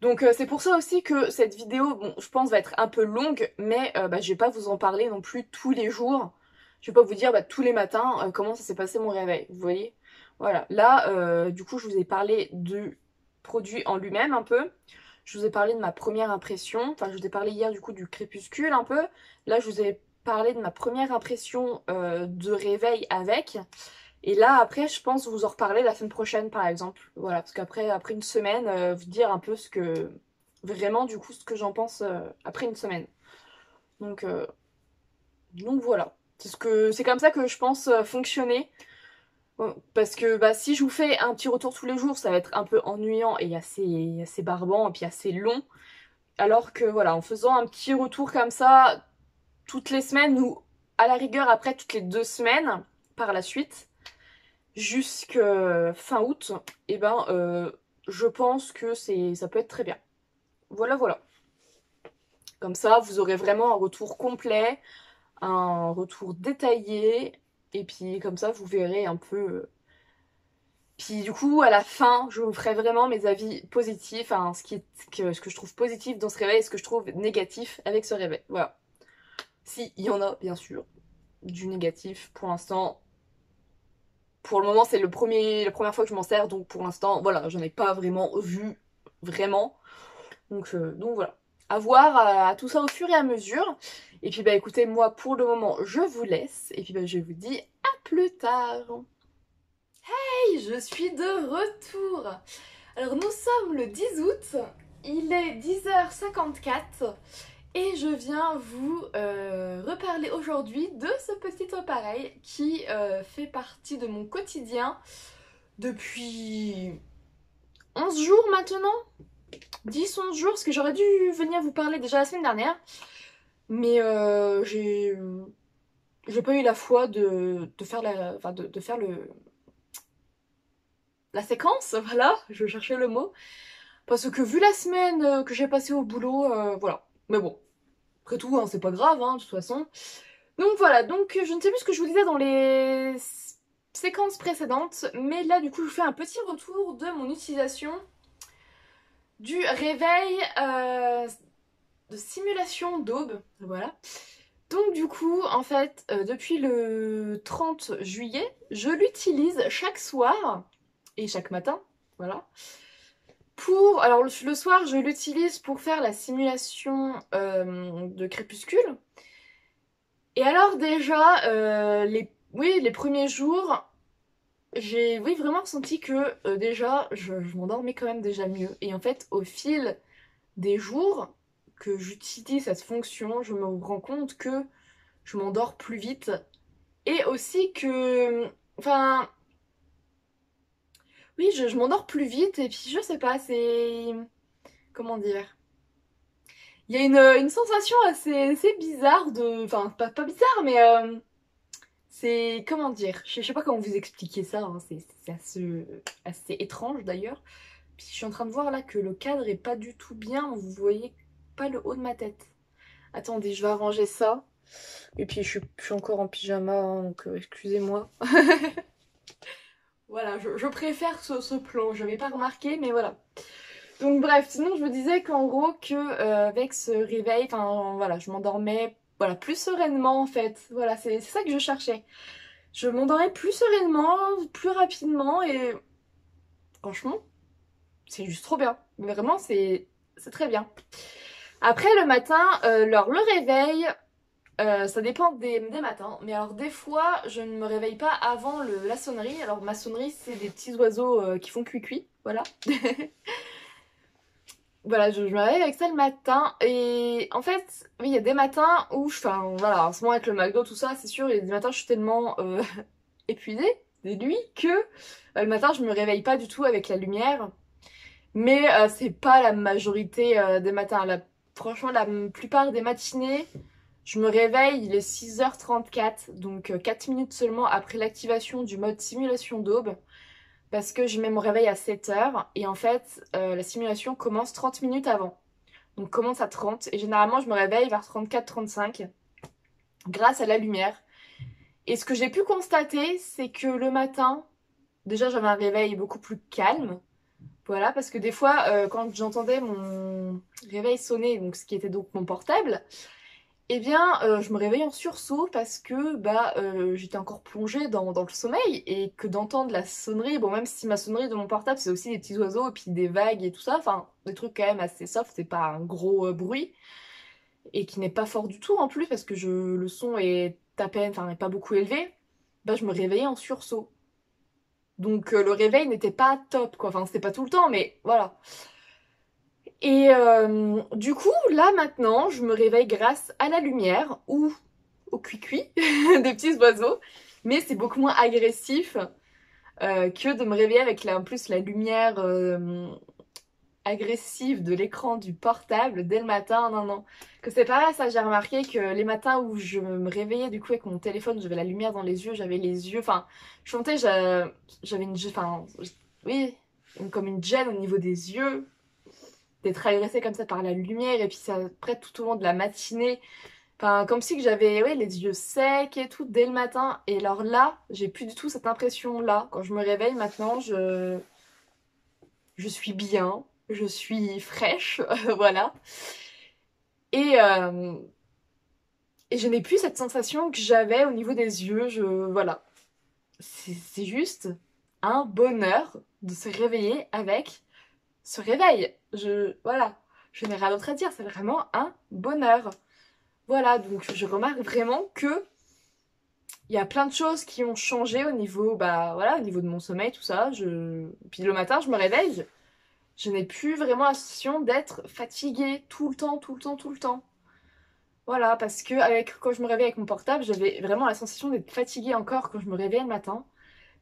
Donc c'est pour ça aussi que cette vidéo, bon, je pense va être un peu longue, mais bah, je vais pas vous en parler non plus tous les jours. Je vais pas vous dire bah, tous les matins comment ça s'est passé mon réveil, vous voyez. Voilà, là, du coup, je vous ai parlé du produit en lui-même un peu. Je vous ai parlé de ma première impression. Enfin, je vous ai parlé hier du coup du crépuscule un peu. Là, je vous ai parlé de ma première impression de réveil avec. Et là, après, je pense vous en reparler la semaine prochaine, par exemple. Voilà, parce après une semaine, vous dire un peu vraiment, du coup, ce que j'en pense après une semaine. Donc, euh, donc voilà. C'est comme ça que je pense fonctionner. Bon, parce que bah, si je vous fais un petit retour tous les jours, ça va être un peu ennuyant et assez barbant et puis assez long. Alors que voilà, en faisant un petit retour comme ça toutes les semaines ou à la rigueur après toutes les 2 semaines par la suite, jusque fin août, et ben je pense que ça peut être très bien. Voilà, voilà. Comme ça, vous aurez vraiment un retour complet, un retour détaillé, et puis comme ça, vous verrez un peu. Puis du coup, à la fin, je vous ferai vraiment mes avis positifs, hein, ce que je trouve positif dans ce réveil et ce que je trouve négatif avec ce réveil. Voilà. Si, il y en a, bien sûr, du négatif. Pour l'instant, pour le moment, c'est la première fois que je m'en sers, donc pour l'instant, voilà, j'en ai pas vraiment vu, vraiment. Donc voilà. À voir à tout ça au fur et à mesure. Et puis bah écoutez, moi pour le moment, je vous laisse. Et puis bah je vous dis à plus tard. Hey, je suis de retour. Alors nous sommes le 10 août, il est 10h54 et je viens vous reparler aujourd'hui de ce petit appareil qui fait partie de mon quotidien depuis 11 jours maintenant. 10-11 jours, parce que j'aurais dû venir vous parler déjà la semaine dernière, mais j'ai pas eu la foi de faire de faire la séquence, voilà, je cherchais le mot, parce que vu la semaine que j'ai passée au boulot, voilà, mais bon, après tout, hein, c'est pas grave, hein, de toute façon. Donc voilà, donc je ne sais plus ce que je vous disais dans les séquences précédentes, mais là du coup je vous fais un petit retour de mon utilisation du réveil de simulation d'aube, voilà. Donc du coup, en fait, depuis le 30 juillet, je l'utilise chaque soir et chaque matin, voilà. Alors le soir, je l'utilise pour faire la simulation de crépuscule. Et alors déjà, les premiers jours, j'ai vraiment ressenti que déjà, je m'endormais quand même déjà mieux. Et en fait, au fil des jours que j'utilise cette fonction, je me rends compte que je m'endors plus vite. Et aussi que... Enfin... Oui, je m'endors plus vite et puis je sais pas, c'est... Comment dire? Il y a une sensation assez bizarre de... Enfin, pas bizarre, mais... c'est... Comment dire? Je sais pas comment vous expliquer ça, hein. C'est assez étrange d'ailleurs. Puis je suis en train de voir là que le cadre est pas du tout bien, vous voyez pas le haut de ma tête. Attendez, je vais arranger ça. Et puis je suis encore en pyjama, hein, donc excusez-moi. Voilà, je préfère ce plan, je n'avais pas remarqué, mais voilà. Donc bref, sinon je me disais qu'en gros que avec ce réveil, enfin voilà, je m'endormais voilà, plus sereinement en fait. Voilà, c'est ça que je cherchais. Je m'endormais plus sereinement, plus rapidement et franchement, c'est juste trop bien. Mais vraiment, c'est très bien. Après le matin, le réveil, ça dépend des matins, mais alors des fois je ne me réveille pas avant la sonnerie. Alors ma sonnerie c'est des petits oiseaux qui font cuicui, voilà. Voilà, je me réveille avec ça le matin et en fait, oui, il y a des matins où enfin voilà, en ce moment avec le McDo, tout ça, c'est sûr, il y a des matins je suis tellement épuisée des nuits que le matin je me réveille pas du tout avec la lumière. Mais c'est pas la majorité des matins. Franchement, la plupart des matinées, je me réveille, il est 6h34, donc 4 minutes seulement après l'activation du mode simulation d'aube, parce que je mets mon réveil à 7h, et en fait, la simulation commence 30 minutes avant. Donc commence à 30, et généralement je me réveille vers 34-35, grâce à la lumière. Et ce que j'ai pu constater, c'est que le matin, déjà j'avais un réveil beaucoup plus calme. Voilà, parce que des fois, quand j'entendais mon réveil sonner, donc ce qui était donc mon portable, eh bien, je me réveillais en sursaut parce que bah, j'étais encore plongée dans le sommeil et que d'entendre la sonnerie, bon, même si ma sonnerie de mon portable, c'est aussi des petits oiseaux et puis des vagues et tout ça, enfin, des trucs quand même assez soft, c'est pas un gros bruit et qui n'est pas fort du tout en plus parce que le son est à peine, enfin, n'est pas beaucoup élevé, bah, je me réveillais en sursaut. Donc le réveil n'était pas top, quoi. Enfin, c'était pas tout le temps, mais voilà. Et du coup, là maintenant, je me réveille grâce à la lumière ou au cuicui des petits oiseaux. Mais c'est beaucoup moins agressif que de me réveiller avec en plus la lumière agressive de l'écran du portable dès le matin. Non, non. Que c'est pareil, ça, j'ai remarqué que les matins où je me réveillais du coup avec mon téléphone, j'avais la lumière dans les yeux, j'avais les yeux. Enfin, je sentais, j'avais une. Enfin, oui, comme une gêne au niveau des yeux, d'être agressée comme ça par la lumière, et puis ça, après, tout au long de la matinée. Enfin, comme si que j'avais ouais, les yeux secs et tout dès le matin. Et alors là, j'ai plus du tout cette impression-là. Quand je me réveille maintenant, je suis bien, je suis fraîche, voilà. Et, euh, et je n'ai plus cette sensation que j'avais au niveau des yeux. Voilà. C'est juste un bonheur de se réveiller avec ce réveil. Voilà. Je n'ai rien d'autre à dire. C'est vraiment un bonheur. Voilà. Donc, je remarque vraiment que il y a plein de choses qui ont changé au niveau, bah, voilà, au niveau de mon sommeil, tout ça. Puis le matin, je me réveille. Je n'ai plus vraiment la sensation d'être fatiguée tout le temps, tout le temps, tout le temps. Voilà, parce que quand je me réveille avec mon portable, j'avais vraiment la sensation d'être fatiguée encore quand je me réveillais le matin.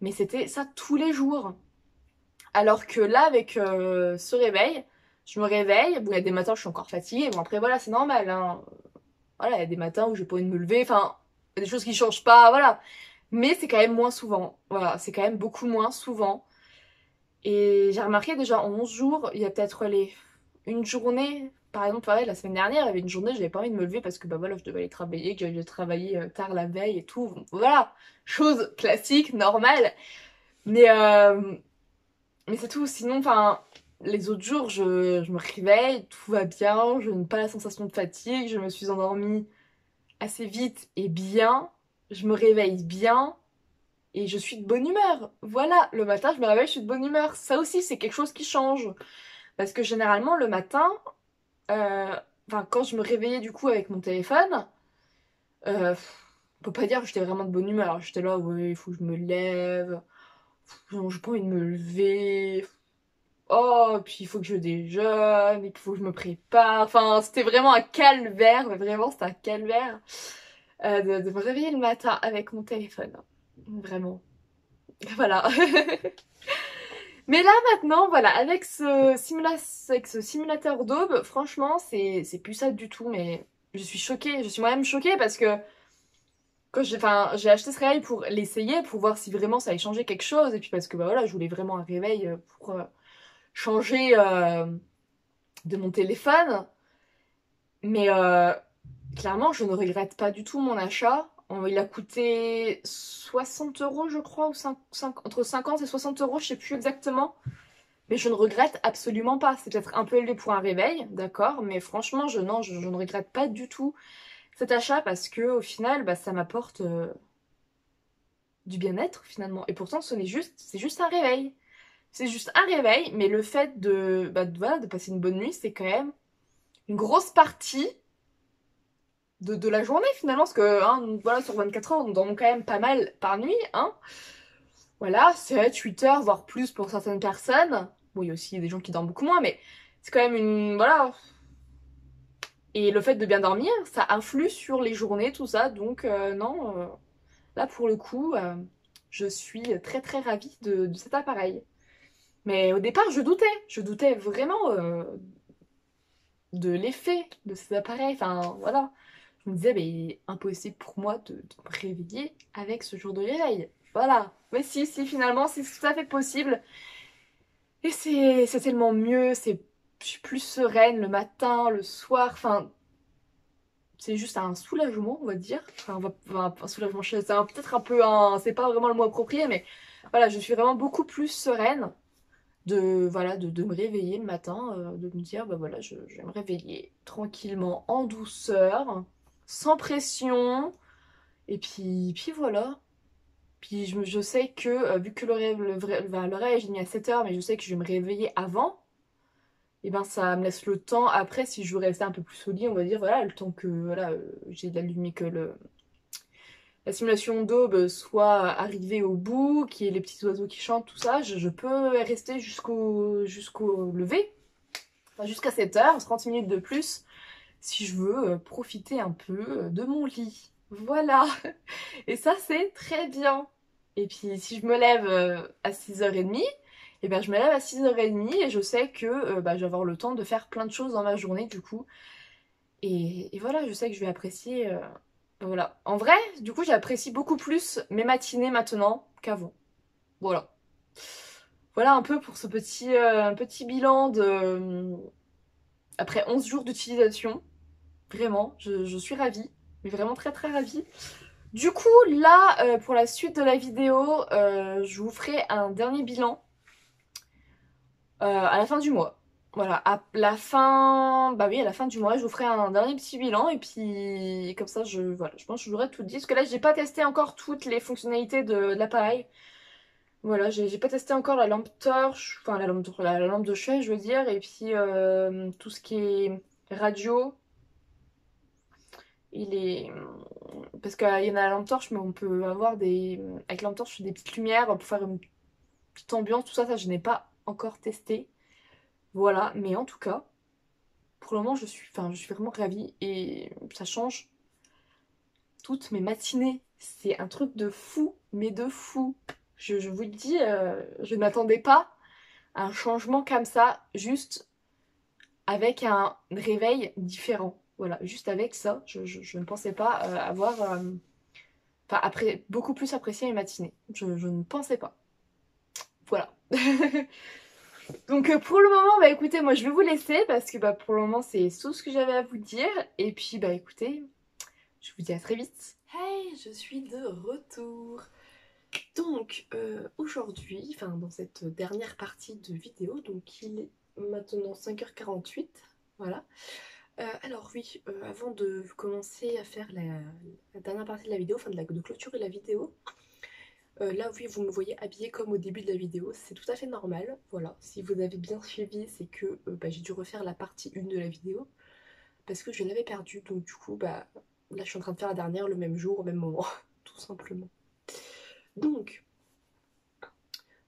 Mais c'était ça tous les jours. Alors que là, avec ce réveil, je me réveille. Bon, il y a des matins où je suis encore fatiguée. Bon, après, voilà, c'est normal. Hein. Voilà, il y a des matins où j'ai pas envie de me lever. Enfin, il y a des choses qui changent pas, voilà. Mais c'est quand même moins souvent. Voilà, c'est quand même beaucoup moins souvent. Et j'ai remarqué déjà en 11 jours, il y a peut-être une journée, par exemple, pareil, la semaine dernière, il y avait une journée, j'avais pas envie de me lever parce que bah voilà, je devais aller travailler, que j'avais travaillé tard la veille et tout. Voilà, chose classique, normale. Mais, euh, mais c'est tout. Sinon, enfin, les autres jours, je me réveille, tout va bien, je n'ai pas la sensation de fatigue, je me suis endormie assez vite et bien, je me réveille bien. Et je suis de bonne humeur. Voilà, le matin, je me réveille, je suis de bonne humeur. Ça aussi, c'est quelque chose qui change. Parce que généralement, le matin, euh, enfin, quand je me réveillais du coup avec mon téléphone, on peut pas dire que j'étais vraiment de bonne humeur. J'étais là, ouais, il faut que je me lève. Non, j'ai pas envie de me lever. Oh, puis il faut que je déjeune, et puis il faut que je me prépare. Enfin, c'était vraiment un calvaire, mais vraiment, c'était un calvaire de me réveiller le matin avec mon téléphone. Vraiment. Voilà. Mais là maintenant, voilà, avec ce simulateur d'aube, franchement, c'est plus ça du tout, mais je suis choquée, je suis moi-même choquée parce que quand j'ai acheté ce réveil pour l'essayer, pour voir si vraiment ça allait changer quelque chose, et puis parce que bah voilà, je voulais vraiment un réveil pour changer de mon téléphone, mais clairement, je ne regrette pas du tout mon achat. Il a coûté 60 euros, je crois, ou entre 50 et 60 euros, je sais plus exactement. Mais je ne regrette absolument pas. C'est peut-être un peu élevé pour un réveil, d'accord, mais franchement, non, je ne regrette pas du tout cet achat parce que au final, bah, ça m'apporte du bien-être finalement. Et pourtant, c'est juste un réveil. C'est juste un réveil, mais le fait voilà, de passer une bonne nuit, c'est quand même une grosse partie de la journée finalement, parce que hein, voilà, sur 24 heures, on dorme quand même pas mal par nuit, hein. Voilà, 7, 8 heures, voire plus pour certaines personnes. Bon, il y a aussi des gens qui dorment beaucoup moins, mais c'est quand même une... Voilà. Et le fait de bien dormir, ça influe sur les journées, tout ça. Donc, non, là, pour le coup, je suis très très ravie de cet appareil. Mais au départ, je doutais. Je doutais vraiment de l'effet de cet appareil. Enfin, voilà. Je me disais, mais impossible pour moi de me réveiller avec ce jour de réveil. Voilà. Mais si, si, finalement, c'est tout à fait possible. Et c'est tellement mieux, je suis plus sereine le matin, le soir, enfin, c'est juste un soulagement, on va dire. Un soulagement, c'est peut-être un peu c'est pas vraiment le mot approprié, mais voilà, je suis vraiment beaucoup plus sereine voilà, de me réveiller le matin, de me dire, bah voilà, je vais me réveiller tranquillement, en douceur, sans pression, et puis voilà. Puis je sais que, vu que le réveil, j'ai mis à 7 heures, mais je sais que je vais me réveiller avant, et ben ça me laisse le temps, après, si je veux rester un peu plus au lit, on va dire, voilà, le temps que, voilà, j'ai allumé que la simulation d'aube soit arrivée au bout, qu'il y ait les petits oiseaux qui chantent, tout ça, je peux rester jusqu'au lever, enfin jusqu'à 7 heures, 30 minutes de plus, si je veux profiter un peu de mon lit. Voilà. Et ça, c'est très bien. Et puis, si je me lève à 6h30, eh ben, je me lève à 6h30 et je sais que je vais avoir le temps de faire plein de choses dans ma journée, du coup. Et voilà, je sais que je vais apprécier... voilà. En vrai, du coup, j'apprécie beaucoup plus mes matinées maintenant qu'avant. Voilà. Voilà un peu pour ce petit bilan de... après 11 jours d'utilisation. Vraiment, je suis ravie. Mais vraiment très très ravie. Du coup, là, pour la suite de la vidéo, je vous ferai un dernier bilan à la fin du mois. Voilà, à la fin, bah oui, à la fin du mois, je vous ferai un dernier petit bilan et puis comme ça, voilà, je pense que je vous aurai tout dit. Parce que là, j'ai pas testé encore toutes les fonctionnalités de l'appareil. Voilà, j'ai pas testé encore la lampe torche, enfin la lampe de chevet, je veux dire, et puis tout ce qui est radio. Il est... Parce qu'il y en a la lampe torche, mais on peut avoir des... Avec la lampe torche, des petites lumières pour faire une petite ambiance, tout ça, ça je n'ai pas encore testé. Voilà, mais en tout cas, pour le moment, je suis vraiment ravie et ça change toutes mes matinées. C'est un truc de fou, mais de fou. Je vous le dis, je ne m'attendais pas à un changement comme ça, juste avec un réveil différent. Voilà, juste avec ça, je ne pensais pas avoir... Enfin, après, beaucoup plus apprécié mes matinées. Je ne pensais pas. Voilà. Donc pour le moment, bah écoutez, moi je vais vous laisser parce que bah pour le moment c'est tout ce que j'avais à vous dire. Et puis bah écoutez, je vous dis à très vite. Hey, je suis de retour. Donc aujourd'hui, enfin dans cette dernière partie de vidéo, donc il est maintenant 5h48, voilà. Alors oui, avant de commencer à faire la dernière partie de la vidéo, enfin de clôturer la vidéo, là oui vous me voyez habillée comme au début de la vidéo, c'est tout à fait normal, voilà. Si vous avez bien suivi, c'est que j'ai dû refaire la partie 1 de la vidéo, parce que je l'avais perdue, donc du coup là je suis en train de faire la dernière le même jour, au même moment, tout simplement. Donc,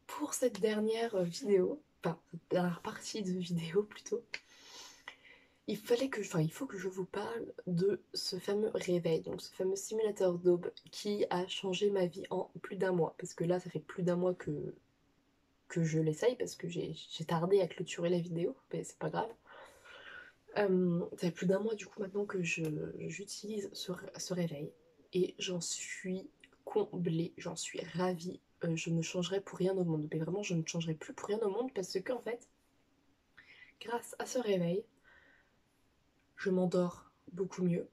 pour cette dernière vidéo, enfin cette dernière partie de vidéo plutôt, il faut que je vous parle de ce fameux réveil, donc ce fameux simulateur d'aube qui a changé ma vie en plus d'un mois. Parce que là, ça fait plus d'un mois que je l'essaye, parce que j'ai tardé à clôturer la vidéo, mais c'est pas grave. Ça fait plus d'un mois du coup maintenant que j'utilise ce réveil, et j'en suis comblée, j'en suis ravie. Je ne changerai pour rien au monde, mais vraiment je ne changerai plus pour rien au monde, parce que en fait, grâce à ce réveil, je m'endors beaucoup mieux,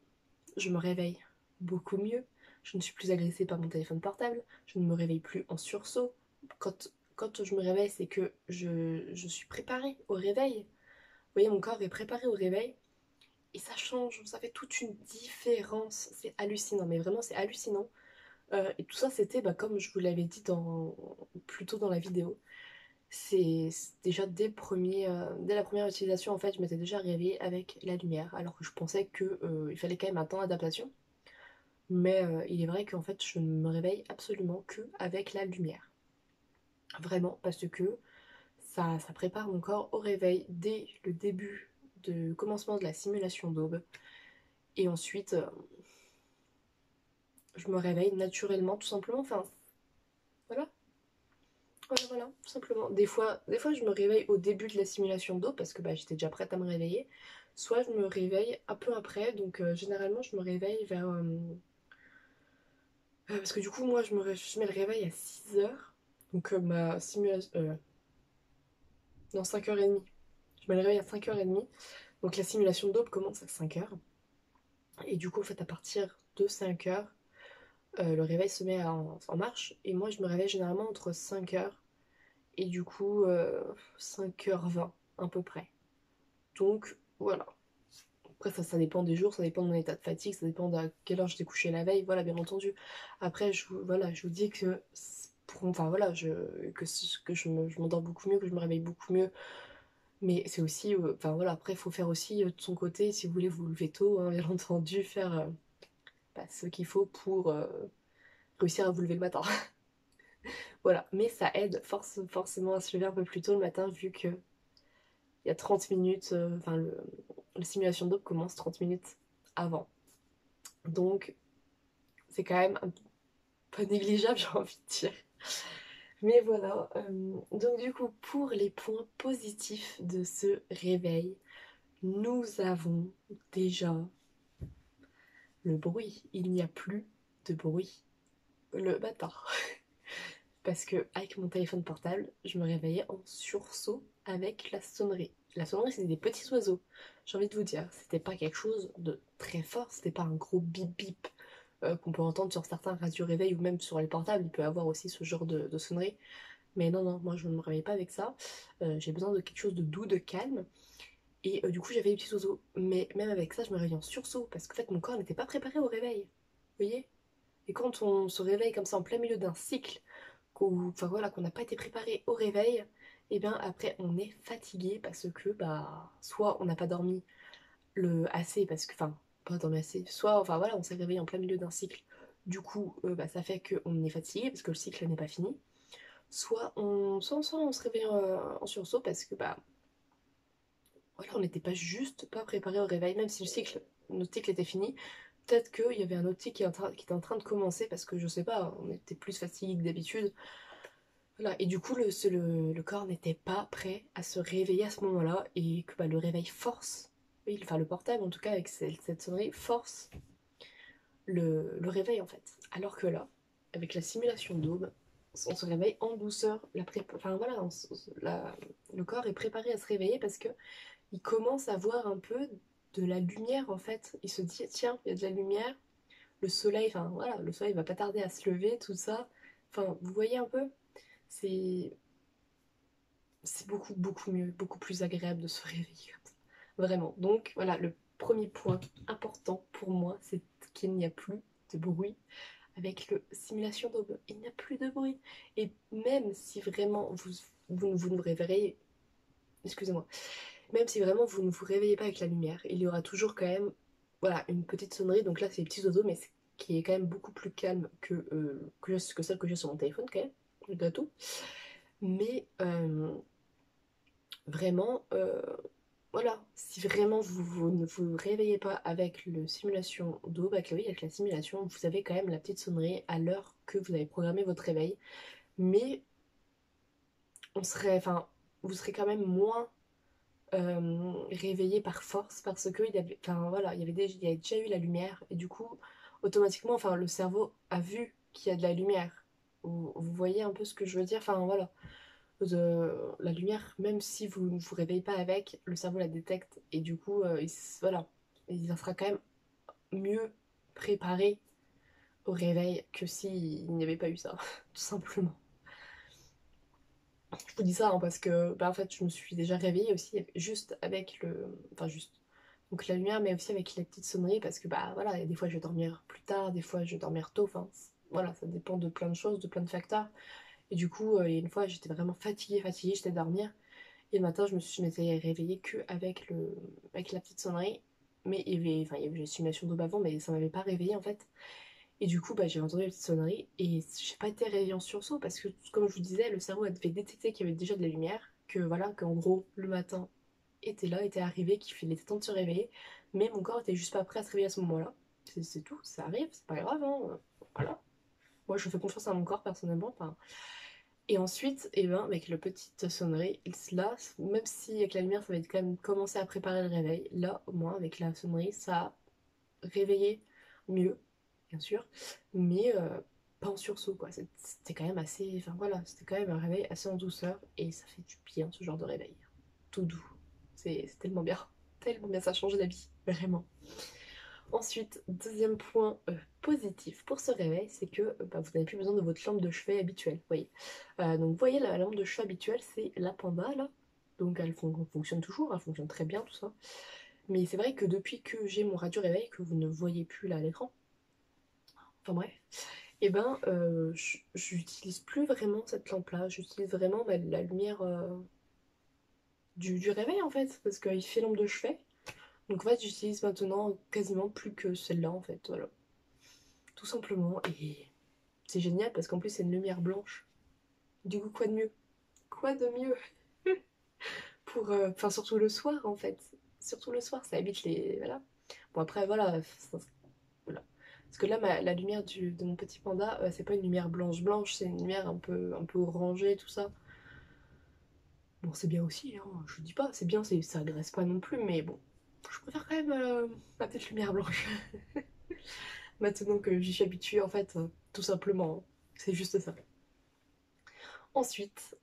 je me réveille beaucoup mieux, je ne suis plus agressée par mon téléphone portable, je ne me réveille plus en sursaut. Quand je me réveille, c'est que je suis préparée au réveil. Vous voyez, mon corps est préparé au réveil et ça change, ça fait toute une différence. C'est hallucinant, mais vraiment c'est hallucinant. Et tout ça, c'était comme je vous l'avais dit plus tôt dans la vidéo. C'est déjà dès la première utilisation, en fait, je m'étais déjà réveillée avec la lumière, alors que je pensais qu'il fallait quand même un temps d'adaptation. Mais il est vrai qu'en fait, je ne me réveille absolument que avec la lumière. Vraiment, parce que ça prépare mon corps au réveil dès le début de commencement de la simulation d'aube. Et ensuite, je me réveille naturellement, tout simplement. Enfin, voilà. Voilà, tout simplement. Des fois, je me réveille au début de la simulation d'aube parce que j'étais déjà prête à me réveiller. Soit je me réveille un peu après, donc généralement je me réveille vers... parce que du coup, moi je mets le réveil à 6h. Donc ma simulation... non, 5h30. Je me réveille à 5h30. Donc la simulation d'aube commence à 5h. Et du coup, en fait, à partir de 5h, le réveil se met en marche. Et moi, je me réveille généralement entre 5h et du coup 5h20 à peu près. Donc voilà. Après ça dépend des jours, ça dépend de mon état de fatigue, ça dépend de quelle heure j'étais couchée la veille, voilà, bien entendu. Après je vous dis que enfin voilà, que je m'endors beaucoup mieux, que je me réveille beaucoup mieux. Mais c'est aussi, enfin voilà, après il faut faire aussi de son côté, si vous voulez vous lever tôt, hein, bien entendu, faire ce qu'il faut réussir à vous lever le matin. Voilà, mais ça aide forcément à se lever un peu plus tôt le matin vu que il y a 30 minutes, enfin la simulation d'aube commence 30 minutes avant. Donc c'est quand même un peu négligeable, j'ai envie de dire. Mais voilà, donc du coup pour les points positifs de ce réveil, nous avons déjà le bruit. Il n'y a plus de bruit le matin. Parce que avec mon téléphone portable, je me réveillais en sursaut avec la sonnerie. La sonnerie, c'était des petits oiseaux. J'ai envie de vous dire, c'était pas quelque chose de très fort, c'était pas un gros bip bip qu'on peut entendre sur certains radios réveils ou même sur les portables. Il peut y avoir aussi ce genre de sonnerie. Mais non, non, moi je ne me réveille pas avec ça. J'ai besoin de quelque chose de doux, de calme. Et du coup, j'avais les petits oiseaux. Mais même avec ça, je me réveillais en sursaut parce qu'en fait, mon corps n'était pas préparé au réveil. Vous voyez? Et quand on se réveille comme ça en plein milieu d'un cycle, enfin voilà, qu'on n'a pas été préparé au réveil, et bien après on est fatigué parce que bah soit on n'a pas dormi le assez parce que enfin pas dormi assez, soit enfin voilà on s'est réveillé en plein milieu d'un cycle, du coup bah, ça fait qu'on est fatigué parce que le cycle n'est pas fini, soit on se réveille en sursaut parce que bah voilà on n'était pas juste pas préparé au réveil même si notre cycle était fini. Peut-être qu'il y avait un autre cycle qui était en train de commencer parce que je sais pas, on était plus fatigué que d'habitude. Voilà, et du coup, le corps n'était pas prêt à se réveiller à ce moment-là, et que bah, le réveil force, oui, enfin le portable en tout cas, avec cette sonnerie, force le réveil en fait. Alors que là, avec la simulation d'aube, on se réveille en douceur. Enfin voilà, le corps est préparé à se réveiller parce que il commence à voir un peu de la lumière en fait. Il se dit, tiens, il y a de la lumière, le soleil, enfin voilà, le soleil va pas tarder à se lever, tout ça. Enfin, vous voyez un peu? C'est c'est beaucoup mieux, beaucoup plus agréable de se réveiller comme ça. Vraiment. Donc voilà, le premier point important pour moi, c'est qu'il n'y a plus de bruit avec le simulation d'aube. Il n'y a plus de bruit. Et même si vraiment vous ne vous réveillez, excusez-moi, même si vraiment vous ne vous réveillez pas avec la lumière, il y aura toujours quand même voilà, une petite sonnerie. Donc là, c'est les petits oiseaux, mais qui est quand même beaucoup plus calme que celle que j'ai sur mon téléphone, quand même, malgré tout. Mais vraiment, voilà, si vraiment vous ne vous réveillez pas avec le simulation d'aube, oui, avec la simulation, vous avez quand même la petite sonnerie à l'heure que vous avez programmé votre réveil. Mais enfin, vous serez quand même moins réveillé par force parce que enfin voilà, il y avait déjà eu la lumière et du coup, automatiquement, enfin, le cerveau a vu qu'il y a de la lumière. Vous voyez un peu ce que je veux dire? Enfin voilà. La lumière, même si vous ne vous réveillez pas avec, le cerveau la détecte et du coup, voilà, il sera quand même mieux préparé au réveil que s'il n'y avait pas eu ça, tout simplement. Je vous dis ça hein, parce que bah, en fait, je me suis déjà réveillée aussi juste avec enfin juste, donc la lumière, mais aussi avec les petites sonneries parce que bah voilà, des fois je vais dormir plus tard, des fois je vais dormir tôt, enfin voilà, ça dépend de plein de choses, de plein de facteurs. Et du coup, il y a une fois, j'étais vraiment fatiguée, j'étais à dormir. Et le matin, je m'étais réveillée que avec la petite sonnerie. Mais il y avait une simulation d'aube avant, mais ça m'avait pas réveillée en fait. Et du coup, bah, j'ai entendu la petite sonnerie et j'ai pas été réveillée en sursaut parce que, comme je vous disais, le cerveau avait détecté qu'il y avait déjà de la lumière, que voilà, qu'en gros, le matin était là, était arrivé, qu'il était temps de se réveiller. Mais mon corps était juste pas prêt à se réveiller à ce moment-là. C'est tout, ça arrive, c'est pas grave, hein. Voilà. Moi, je fais confiance à mon corps personnellement. Enfin, et ensuite, eh ben, avec la petite sonnerie, là, même si avec la lumière, ça va être quand même commencer à préparer le réveil, là, au moins, avec la sonnerie, ça a réveillé mieux, bien sûr, mais pas en sursaut, quoi. C'était quand même assez... Enfin, voilà, c'était quand même un réveil assez en douceur, et ça fait du bien, ce genre de réveil. Tout doux. C'est tellement bien. Tellement bien, ça change la vie, vraiment. Ensuite, deuxième point positif pour ce réveil, c'est que bah, vous n'avez plus besoin de votre lampe de chevet habituelle. Voyez. Donc vous voyez, la lampe de chevet habituelle, c'est la Panda là. Donc elle fonctionne toujours, elle fonctionne très bien tout ça. Mais c'est vrai que depuis que j'ai mon radio réveil, que vous ne voyez plus là à l'écran, enfin bref, et ben j'utilise plus vraiment cette lampe là, j'utilise vraiment bah, la lumière du réveil en fait, parce qu'il fait lampe de chevet. Donc en fait j'utilise maintenant quasiment plus que celle-là en fait, voilà. Tout simplement. Et c'est génial parce qu'en plus c'est une lumière blanche. Du coup, quoi de mieux? Quoi de mieux? Pour, enfin, surtout le soir en fait. Surtout le soir, ça évite les. Voilà. Bon, après, voilà. Voilà. Parce que là, la lumière de mon petit panda, c'est pas une lumière blanche-blanche, c'est une lumière un peu orangée, tout ça. Bon, c'est bien aussi, hein, je dis pas, c'est bien, ça agresse pas non plus, mais bon, je préfère quand même ma petite lumière blanche. Maintenant que j'y suis habituée, en fait, tout simplement, hein. C'est juste ça. Ensuite,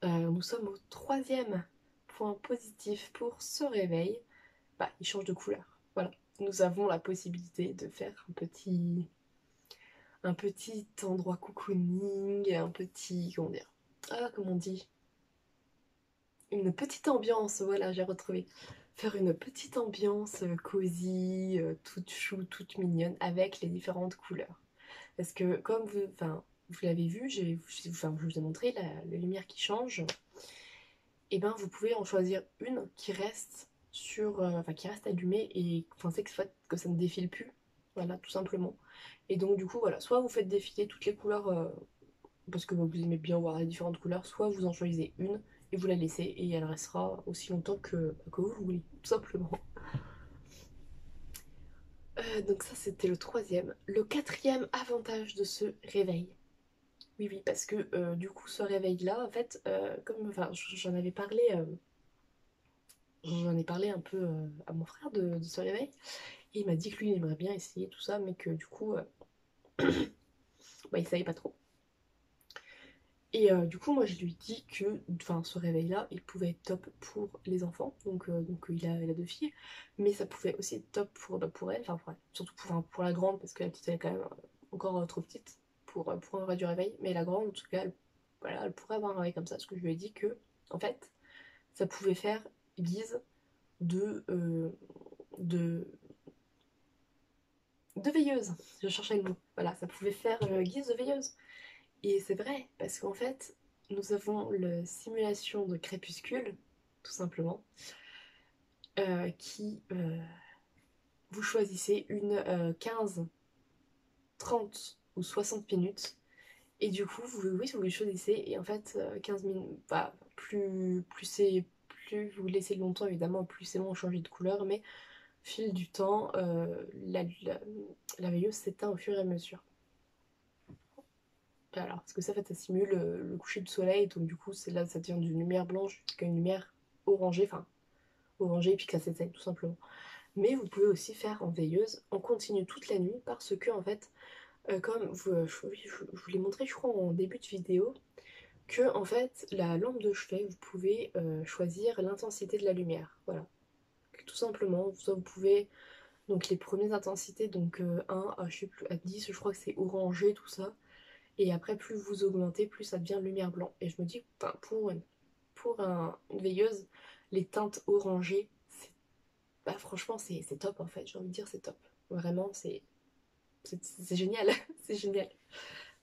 nous sommes au troisième point positif pour ce réveil. Bah, il change de couleur. Voilà. Nous avons la possibilité de faire un petit endroit cocooning, un petit, comment dire, ah, comment on dit, une petite ambiance, voilà, j'ai retrouvé. Faire une petite ambiance cosy, toute chou, toute mignonne, avec les différentes couleurs. Parce que comme vous, enfin, vous l'avez vu, enfin, je vous ai montré la lumière qui change. Et ben vous pouvez en choisir une qui reste enfin, qui reste allumée et pensez que ça ne défile plus. Voilà, tout simplement. Et donc du coup, voilà, soit vous faites défiler toutes les couleurs parce que vous aimez bien voir les différentes couleurs, soit vous en choisissez une et vous la laissez et elle restera aussi longtemps que vous voulez, tout simplement. Donc ça c'était le troisième. Le quatrième avantage de ce réveil. Oui oui parce que du coup ce réveil là en fait comme enfin j'en ai parlé un peu à mon frère de ce réveil et il m'a dit que lui il aimerait bien essayer tout ça mais que du coup bah, il savait pas trop. Et du coup, moi, je lui ai dit que enfin, ce réveil-là, il pouvait être top pour les enfants. Donc il a deux filles. Mais ça pouvait aussi être top pour elle. Enfin, surtout pour la grande, parce que la petite, elle est quand même encore trop petite pour un vrai du réveil. Mais la grande, en tout cas, voilà, elle pourrait avoir un réveil comme ça. Parce que je lui ai dit que, en fait, ça pouvait faire guise de, euh, de, de veilleuse. Je cherchais le mot. Voilà, ça pouvait faire guise de veilleuse. Et c'est vrai, parce qu'en fait, nous avons la simulation de crépuscule, tout simplement, qui vous choisissez une 15, 30 ou 60 minutes. Et du coup, oui, vous les choisissez. Et en fait, 15 minutes, bah, plus vous laissez longtemps, évidemment, plus c'est long à changer de couleur. Mais fil du temps, la veilleuse s'éteint au fur et à mesure. Alors, parce que ça, en fait, ça simule le coucher du soleil, donc du coup, c'est là, ça devient d'une lumière blanche jusqu'à une lumière orangée, enfin, orangée, et puis que ça s'éteigne, tout simplement. Mais vous pouvez aussi faire en veilleuse, en continu toute la nuit, parce que, en fait, comme oui, je vous l'ai montré, je crois, en début de vidéo, que, en fait, la lampe de chevet, vous pouvez choisir l'intensité de la lumière, voilà. Tout simplement, vous pouvez, donc les premières intensités, donc 1 à, je sais plus, à 10, je crois que c'est orangé, tout ça. Et après, plus vous augmentez, plus ça devient lumière blanc. Et je me dis, enfin, une veilleuse, les teintes orangées, bah, franchement, c'est top en fait. J'ai envie de dire, c'est top. Vraiment, c'est génial. C'est génial.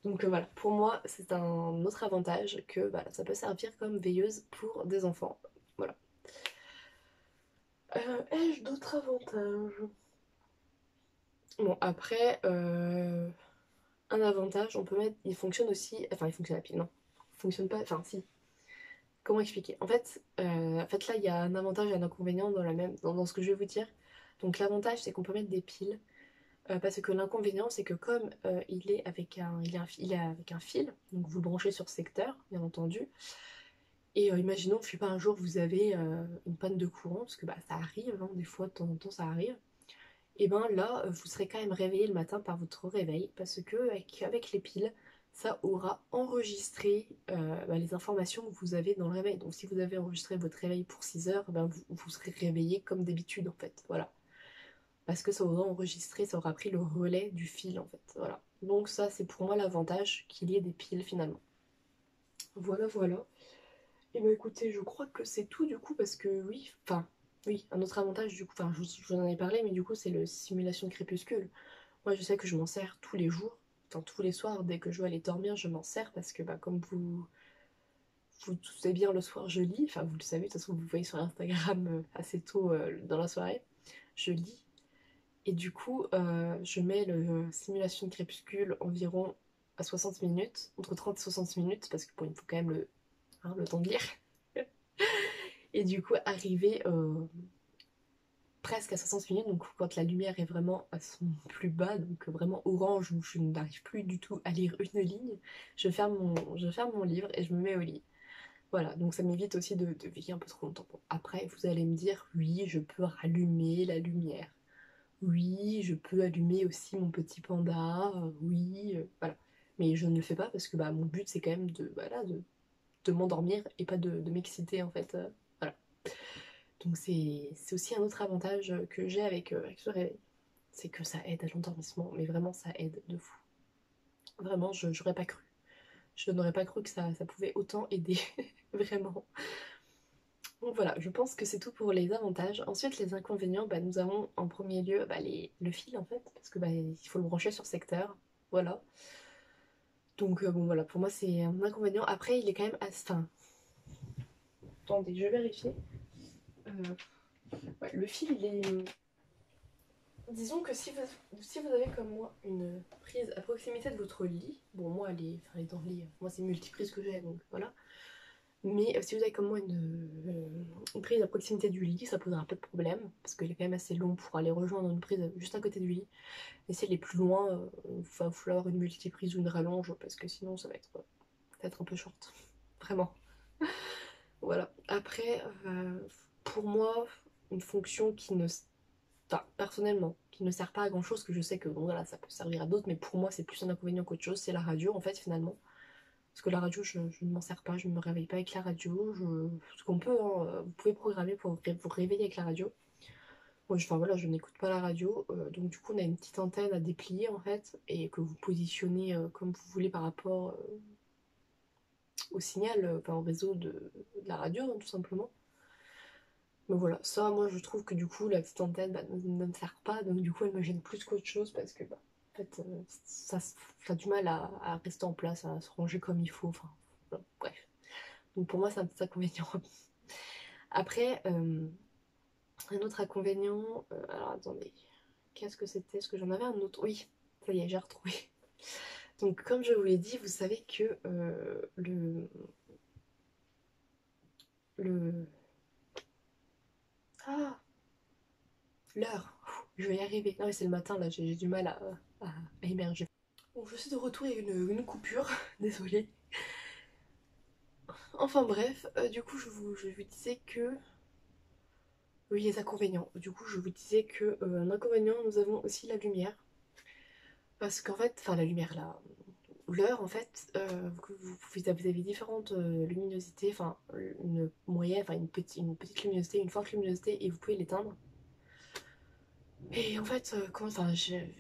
Donc voilà, pour moi, c'est un autre avantage que bah, ça peut servir comme veilleuse pour des enfants. Voilà. Ai-je d'autres avantages? Bon, après, un avantage, on peut mettre. Il fonctionne aussi. Enfin, il fonctionne à pile, non. Il fonctionne pas. Enfin, si. Comment expliquer? En fait, là, il y a un avantage et un inconvénient dans ce que je vais vous dire. Donc, l'avantage, c'est qu'on peut mettre des piles. Parce que l'inconvénient, c'est que comme il est avec un fil, donc vous le branchez sur secteur, bien entendu. Et imaginons, je sais pas, un jour, vous avez une panne de courant, parce que bah, ça arrive, hein, des fois, de temps en temps, ça arrive. Et ben là, vous serez quand même réveillé le matin par votre réveil, parce que avec les piles, ça aura enregistré bah, les informations que vous avez dans le réveil. Donc si vous avez enregistré votre réveil pour 6 heures, ben, vous serez réveillé comme d'habitude en fait. Voilà. Parce que ça aura enregistré, ça aura pris le relais du fil en fait. Voilà. Donc ça c'est pour moi l'avantage qu'il y ait des piles finalement. Voilà, voilà. Et bah écoutez, je crois que c'est tout du coup parce que oui, un autre avantage du coup, enfin je vous en ai parlé, mais du coup c'est le simulation de crépuscule. Moi je sais que je m'en sers tous les jours, enfin tous les soirs, dès que je vais aller dormir, je m'en sers parce que bah comme vous savez bien le soir je lis, enfin vous le savez, de toute façon vous voyez sur Instagram assez tôt dans la soirée, je lis. Et du coup je mets le simulation de crépuscule environ à 60 minutes, entre 30 et 60 minutes, parce que bon, il faut quand même le temps de lire. Et du coup, arriver presque à 60 minutes, donc quand la lumière est vraiment à son plus bas, donc vraiment orange, où je n'arrive plus du tout à lire une ligne, je ferme mon livre et je me mets au lit. Voilà, donc ça m'évite aussi de veiller un peu trop longtemps. Bon, après, vous allez me dire, oui, je peux rallumer la lumière. Oui, je peux allumer aussi mon petit panda. Oui, voilà. Mais je ne le fais pas parce que bah, mon but, c'est quand même voilà, de m'endormir et pas de m'exciter, en fait. Voilà. Donc c'est aussi un autre avantage que j'ai avec ce réveil. C'est que ça aide à l'endormissement, mais vraiment, ça aide de fou. Vraiment, je n'aurais pas cru. Je n'aurais pas cru que ça pouvait autant aider, vraiment. Donc voilà, je pense que c'est tout pour les avantages. Ensuite, les inconvénients, bah, nous avons en premier lieu bah, le fil en fait, parce que bah, il faut le brancher sur secteur. Voilà. Donc bon voilà, pour moi c'est un inconvénient. Après, il est quand même assez. Enfin, attendez, je vais vérifier. Ouais, le fil, il est. Disons que si vous avez comme moi une prise à proximité de votre lit, bon moi elle est dans le lit, moi c'est multiprise que j'ai donc voilà. Mais si vous avez comme moi une prise à proximité du lit, ça posera un peu de problème, parce qu'il est quand même assez long pour aller rejoindre une prise juste à côté du lit. Et si elle est plus loin, il va falloir une multiprise ou une rallonge, parce que sinon ça va être peut-être un peu short. Vraiment. Voilà. Après, pour moi, une fonction qui ne... Enfin, personnellement, qui ne sert pas à grand chose, que je sais que bon voilà, ça peut servir à d'autres, mais pour moi c'est plus un inconvénient qu'autre chose, c'est la radio en fait finalement. Parce que la radio, je ne m'en sers pas, je ne me réveille pas avec la radio. Ce qu'on peut, hein, vous pouvez programmer pour vous réveiller avec la radio. Moi, enfin voilà, je n'écoute pas la radio. Donc du coup, on a une petite antenne à déplier en fait, et que vous positionnez comme vous voulez par rapport au signal, enfin au réseau de la radio, hein, tout simplement. Mais voilà, ça, moi, je trouve que du coup, la petite antenne bah, ne me sert pas. Donc du coup, elle me gêne plus qu'autre chose parce que bah, en fait, ça a du mal à rester en place, à se ranger comme il faut. Enfin, voilà, bref. Donc pour moi, c'est un petit inconvénient. Après, un autre inconvénient. Alors attendez, qu'est-ce que c'était? Est-ce que j'en avais un autre? Oui, ça y est, j'ai retrouvé. Donc comme je vous l'ai dit, vous savez que le... Ah, l'heure. Je vais y arriver. Non mais c'est le matin là, j'ai du mal à émerger. Bon, je suis de retour, il y a une coupure, désolée. Enfin bref, du coup je vous disais que... Oui, les inconvénients. Du coup je vous disais que un inconvénient, nous avons aussi la lumière. Parce qu'en fait, enfin la lumière là, l'heure en fait, vous avez différentes luminosités, enfin une moyenne, enfin une petite luminosité, une forte luminosité et vous pouvez l'éteindre. Et en fait, enfin, j'ai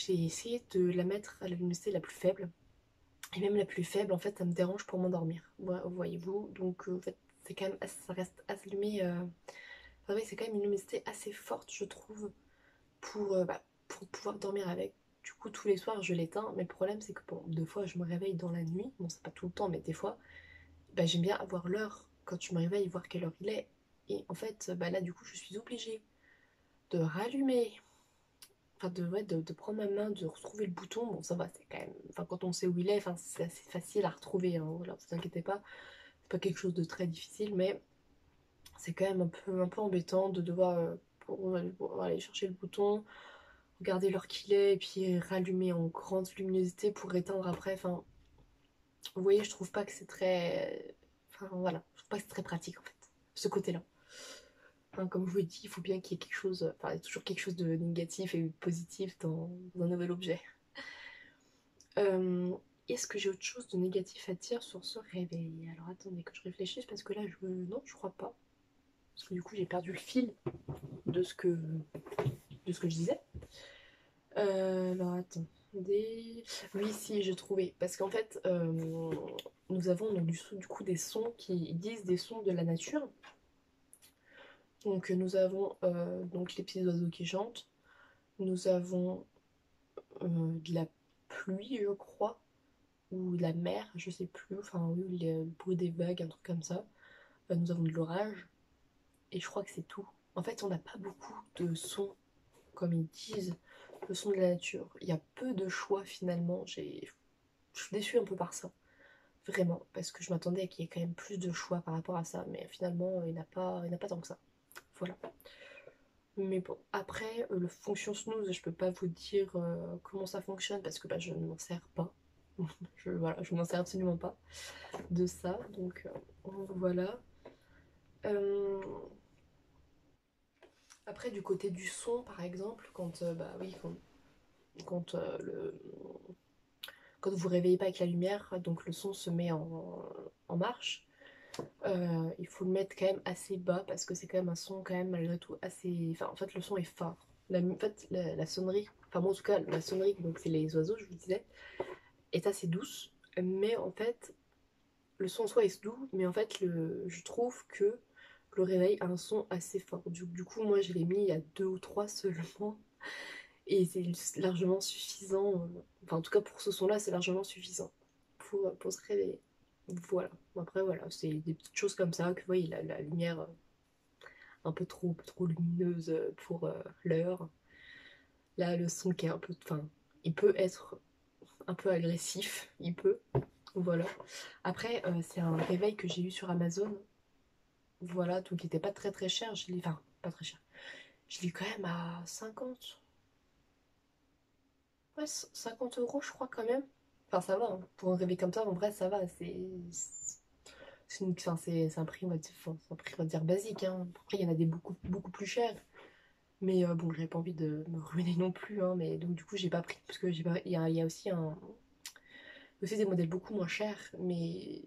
essayé de la mettre à la luminosité la plus faible. Et même la plus faible, en fait, ça me dérange pour m'endormir. Voyez-vous, donc en fait, c'est quand même, ça reste allumé. Enfin, oui, c'est quand même une luminosité assez forte, je trouve, pour pouvoir dormir avec. Du coup, tous les soirs, je l'éteins. Mais le problème, c'est que bon, deux fois, je me réveille dans la nuit. Bon, c'est pas tout le temps, mais des fois, bah, j'aime bien avoir l'heure quand je me réveille, voir quelle heure il est. Et en fait, bah, là, du coup, je suis obligée de rallumer. Enfin, ouais, de prendre ma main, de retrouver le bouton. Bon, ça va, c'est quand même. Enfin, quand on sait où il est, enfin, c'est assez facile à retrouver. Hein, voilà, vous inquiétez pas. C'est pas quelque chose de très difficile, mais c'est quand même un peu embêtant de devoir pour aller chercher le bouton, regarder l'heure qu'il est, et puis rallumer en grande luminosité pour éteindre après. Enfin, vous voyez, je trouve pas que c'est très. Enfin, voilà, je trouve pas que c'est très pratique en fait, ce côté-là. Hein, comme je vous l'ai dit, il faut bien qu'il y ait quelque chose, enfin, il y a toujours quelque chose de négatif et de positif dans un nouvel objet. Euh, Est-ce que j'ai autre chose de négatif à dire sur ce réveil? Alors attendez que je réfléchisse parce que là, non, je crois pas. Parce que du coup, j'ai perdu le fil de ce que, de ce que je disais. Alors attendez. Oui, si, j'ai trouvé. Parce qu'en fait, nous avons donc, du coup des sons qui disent des sons de la nature. Donc nous avons donc les petits oiseaux qui chantent. Nous avons de la pluie, je crois, ou de la mer, je sais plus. Enfin oui, le bruit des vagues, un truc comme ça. Nous avons de l'orage. Et je crois que c'est tout. En fait, on n'a pas beaucoup de sons, comme ils disent, le son de la nature. Il y a peu de choix finalement. je suis déçue un peu par ça. Vraiment, parce que je m'attendais à qu'il y ait quand même plus de choix par rapport à ça, mais finalement il n'y en a pas tant que ça. Voilà. Mais bon, après, le fonction snooze, je peux pas vous dire comment ça fonctionne parce que bah, je ne m'en sers pas. Voilà, je m'en sers absolument pas de ça, donc voilà. Euh, Après, du côté du son, par exemple, quand, bah oui, quand, quand vous réveillez pas avec la lumière, donc le son se met en marche. Il faut le mettre quand même assez bas parce que c'est quand même un son quand même malgré tout assez... Enfin en fait le son est fort. En fait la sonnerie, enfin moi en tout cas la sonnerie, donc c'est les oiseaux je vous disais, est assez douce. Mais en fait le son en soi est doux, mais en fait je trouve que le réveil a un son assez fort. Du coup moi je l'ai mis à 2 ou 3 seulement. Et c'est largement suffisant. Enfin en tout cas pour ce son là c'est largement suffisant pour se réveiller. Voilà. Après, voilà, c'est des petites choses comme ça que, vous voyez, la lumière un peu trop lumineuse pour l'heure. Là, le son qui est un peu. Enfin, il peut être un peu agressif, il peut. Voilà. Après, c'est un réveil que j'ai eu sur Amazon. Voilà, donc il était pas très très cher. Je l'ai. Enfin, pas très cher. Je l'ai eu quand même à 50. Ouais, 50 euros, je crois, quand même. Enfin, ça va, hein. Pour un réveil comme ça, en vrai, ça va. Enfin, c'est un prix, enfin, c'est un prix, on va dire, basique, hein. Après, il y en a des beaucoup plus chers. Mais bon, j'avais pas envie de me ruiner non plus, hein. Mais donc, du coup, j'ai pas pris. Parce que il y a aussi des modèles beaucoup moins chers. Mais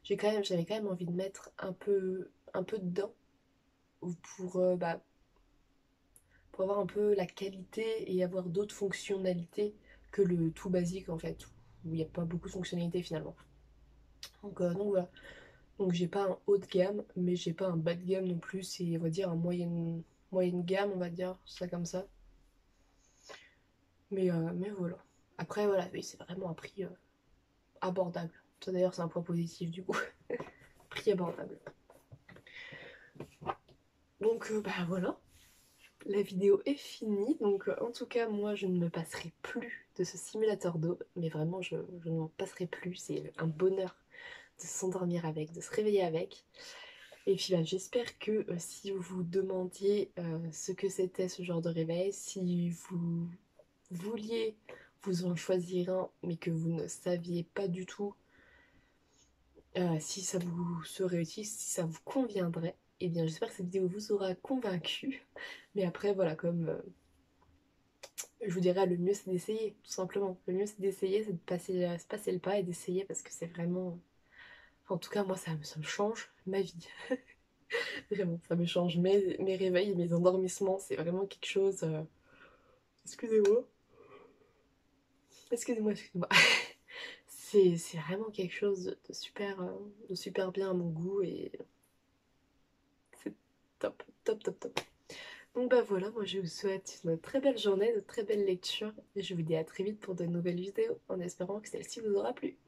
j'avais quand même envie de mettre un peu dedans. Pour, bah, pour avoir un peu la qualité et avoir d'autres fonctionnalités que le tout basique, en fait. Où il n'y a pas beaucoup de fonctionnalités finalement. Donc voilà. Donc j'ai pas un haut de gamme, mais j'ai pas un bas de gamme non plus. C'est, on va dire, un moyenne gamme, on va dire, ça comme ça. Mais voilà. Après, voilà, oui, c'est vraiment un prix abordable. Ça d'ailleurs, c'est un point positif du coup. Prix abordable. Donc, bah voilà. La vidéo est finie. Donc, en tout cas, moi, je ne me passerai plus de ce simulateur d'eau. Mais vraiment, je ne m'en passerai plus. C'est un bonheur de s'endormir avec, de se réveiller avec. Et puis bah, j'espère que si vous vous demandiez ce que c'était ce genre de réveil, si vous vouliez vous en choisir un mais que vous ne saviez pas du tout si ça vous serait utile, si ça vous conviendrait, et bien j'espère que cette vidéo vous aura convaincu. Mais après voilà, comme je vous dirais, le mieux c'est d'essayer, tout simplement. Le mieux c'est d'essayer, c'est de passer le pas et d'essayer parce que c'est vraiment... Enfin, en tout cas moi ça me change ma vie. Vraiment, ça me change mes réveils et mes endormissements. C'est vraiment quelque chose. Excusez-moi. Excusez-moi. C'est vraiment quelque chose de super bien à mon goût et c'est top, top, top, top. Donc bah voilà, moi je vous souhaite une très belle journée, de très belles lectures et je vous dis à très vite pour de nouvelles vidéos en espérant que celle-ci vous aura plu.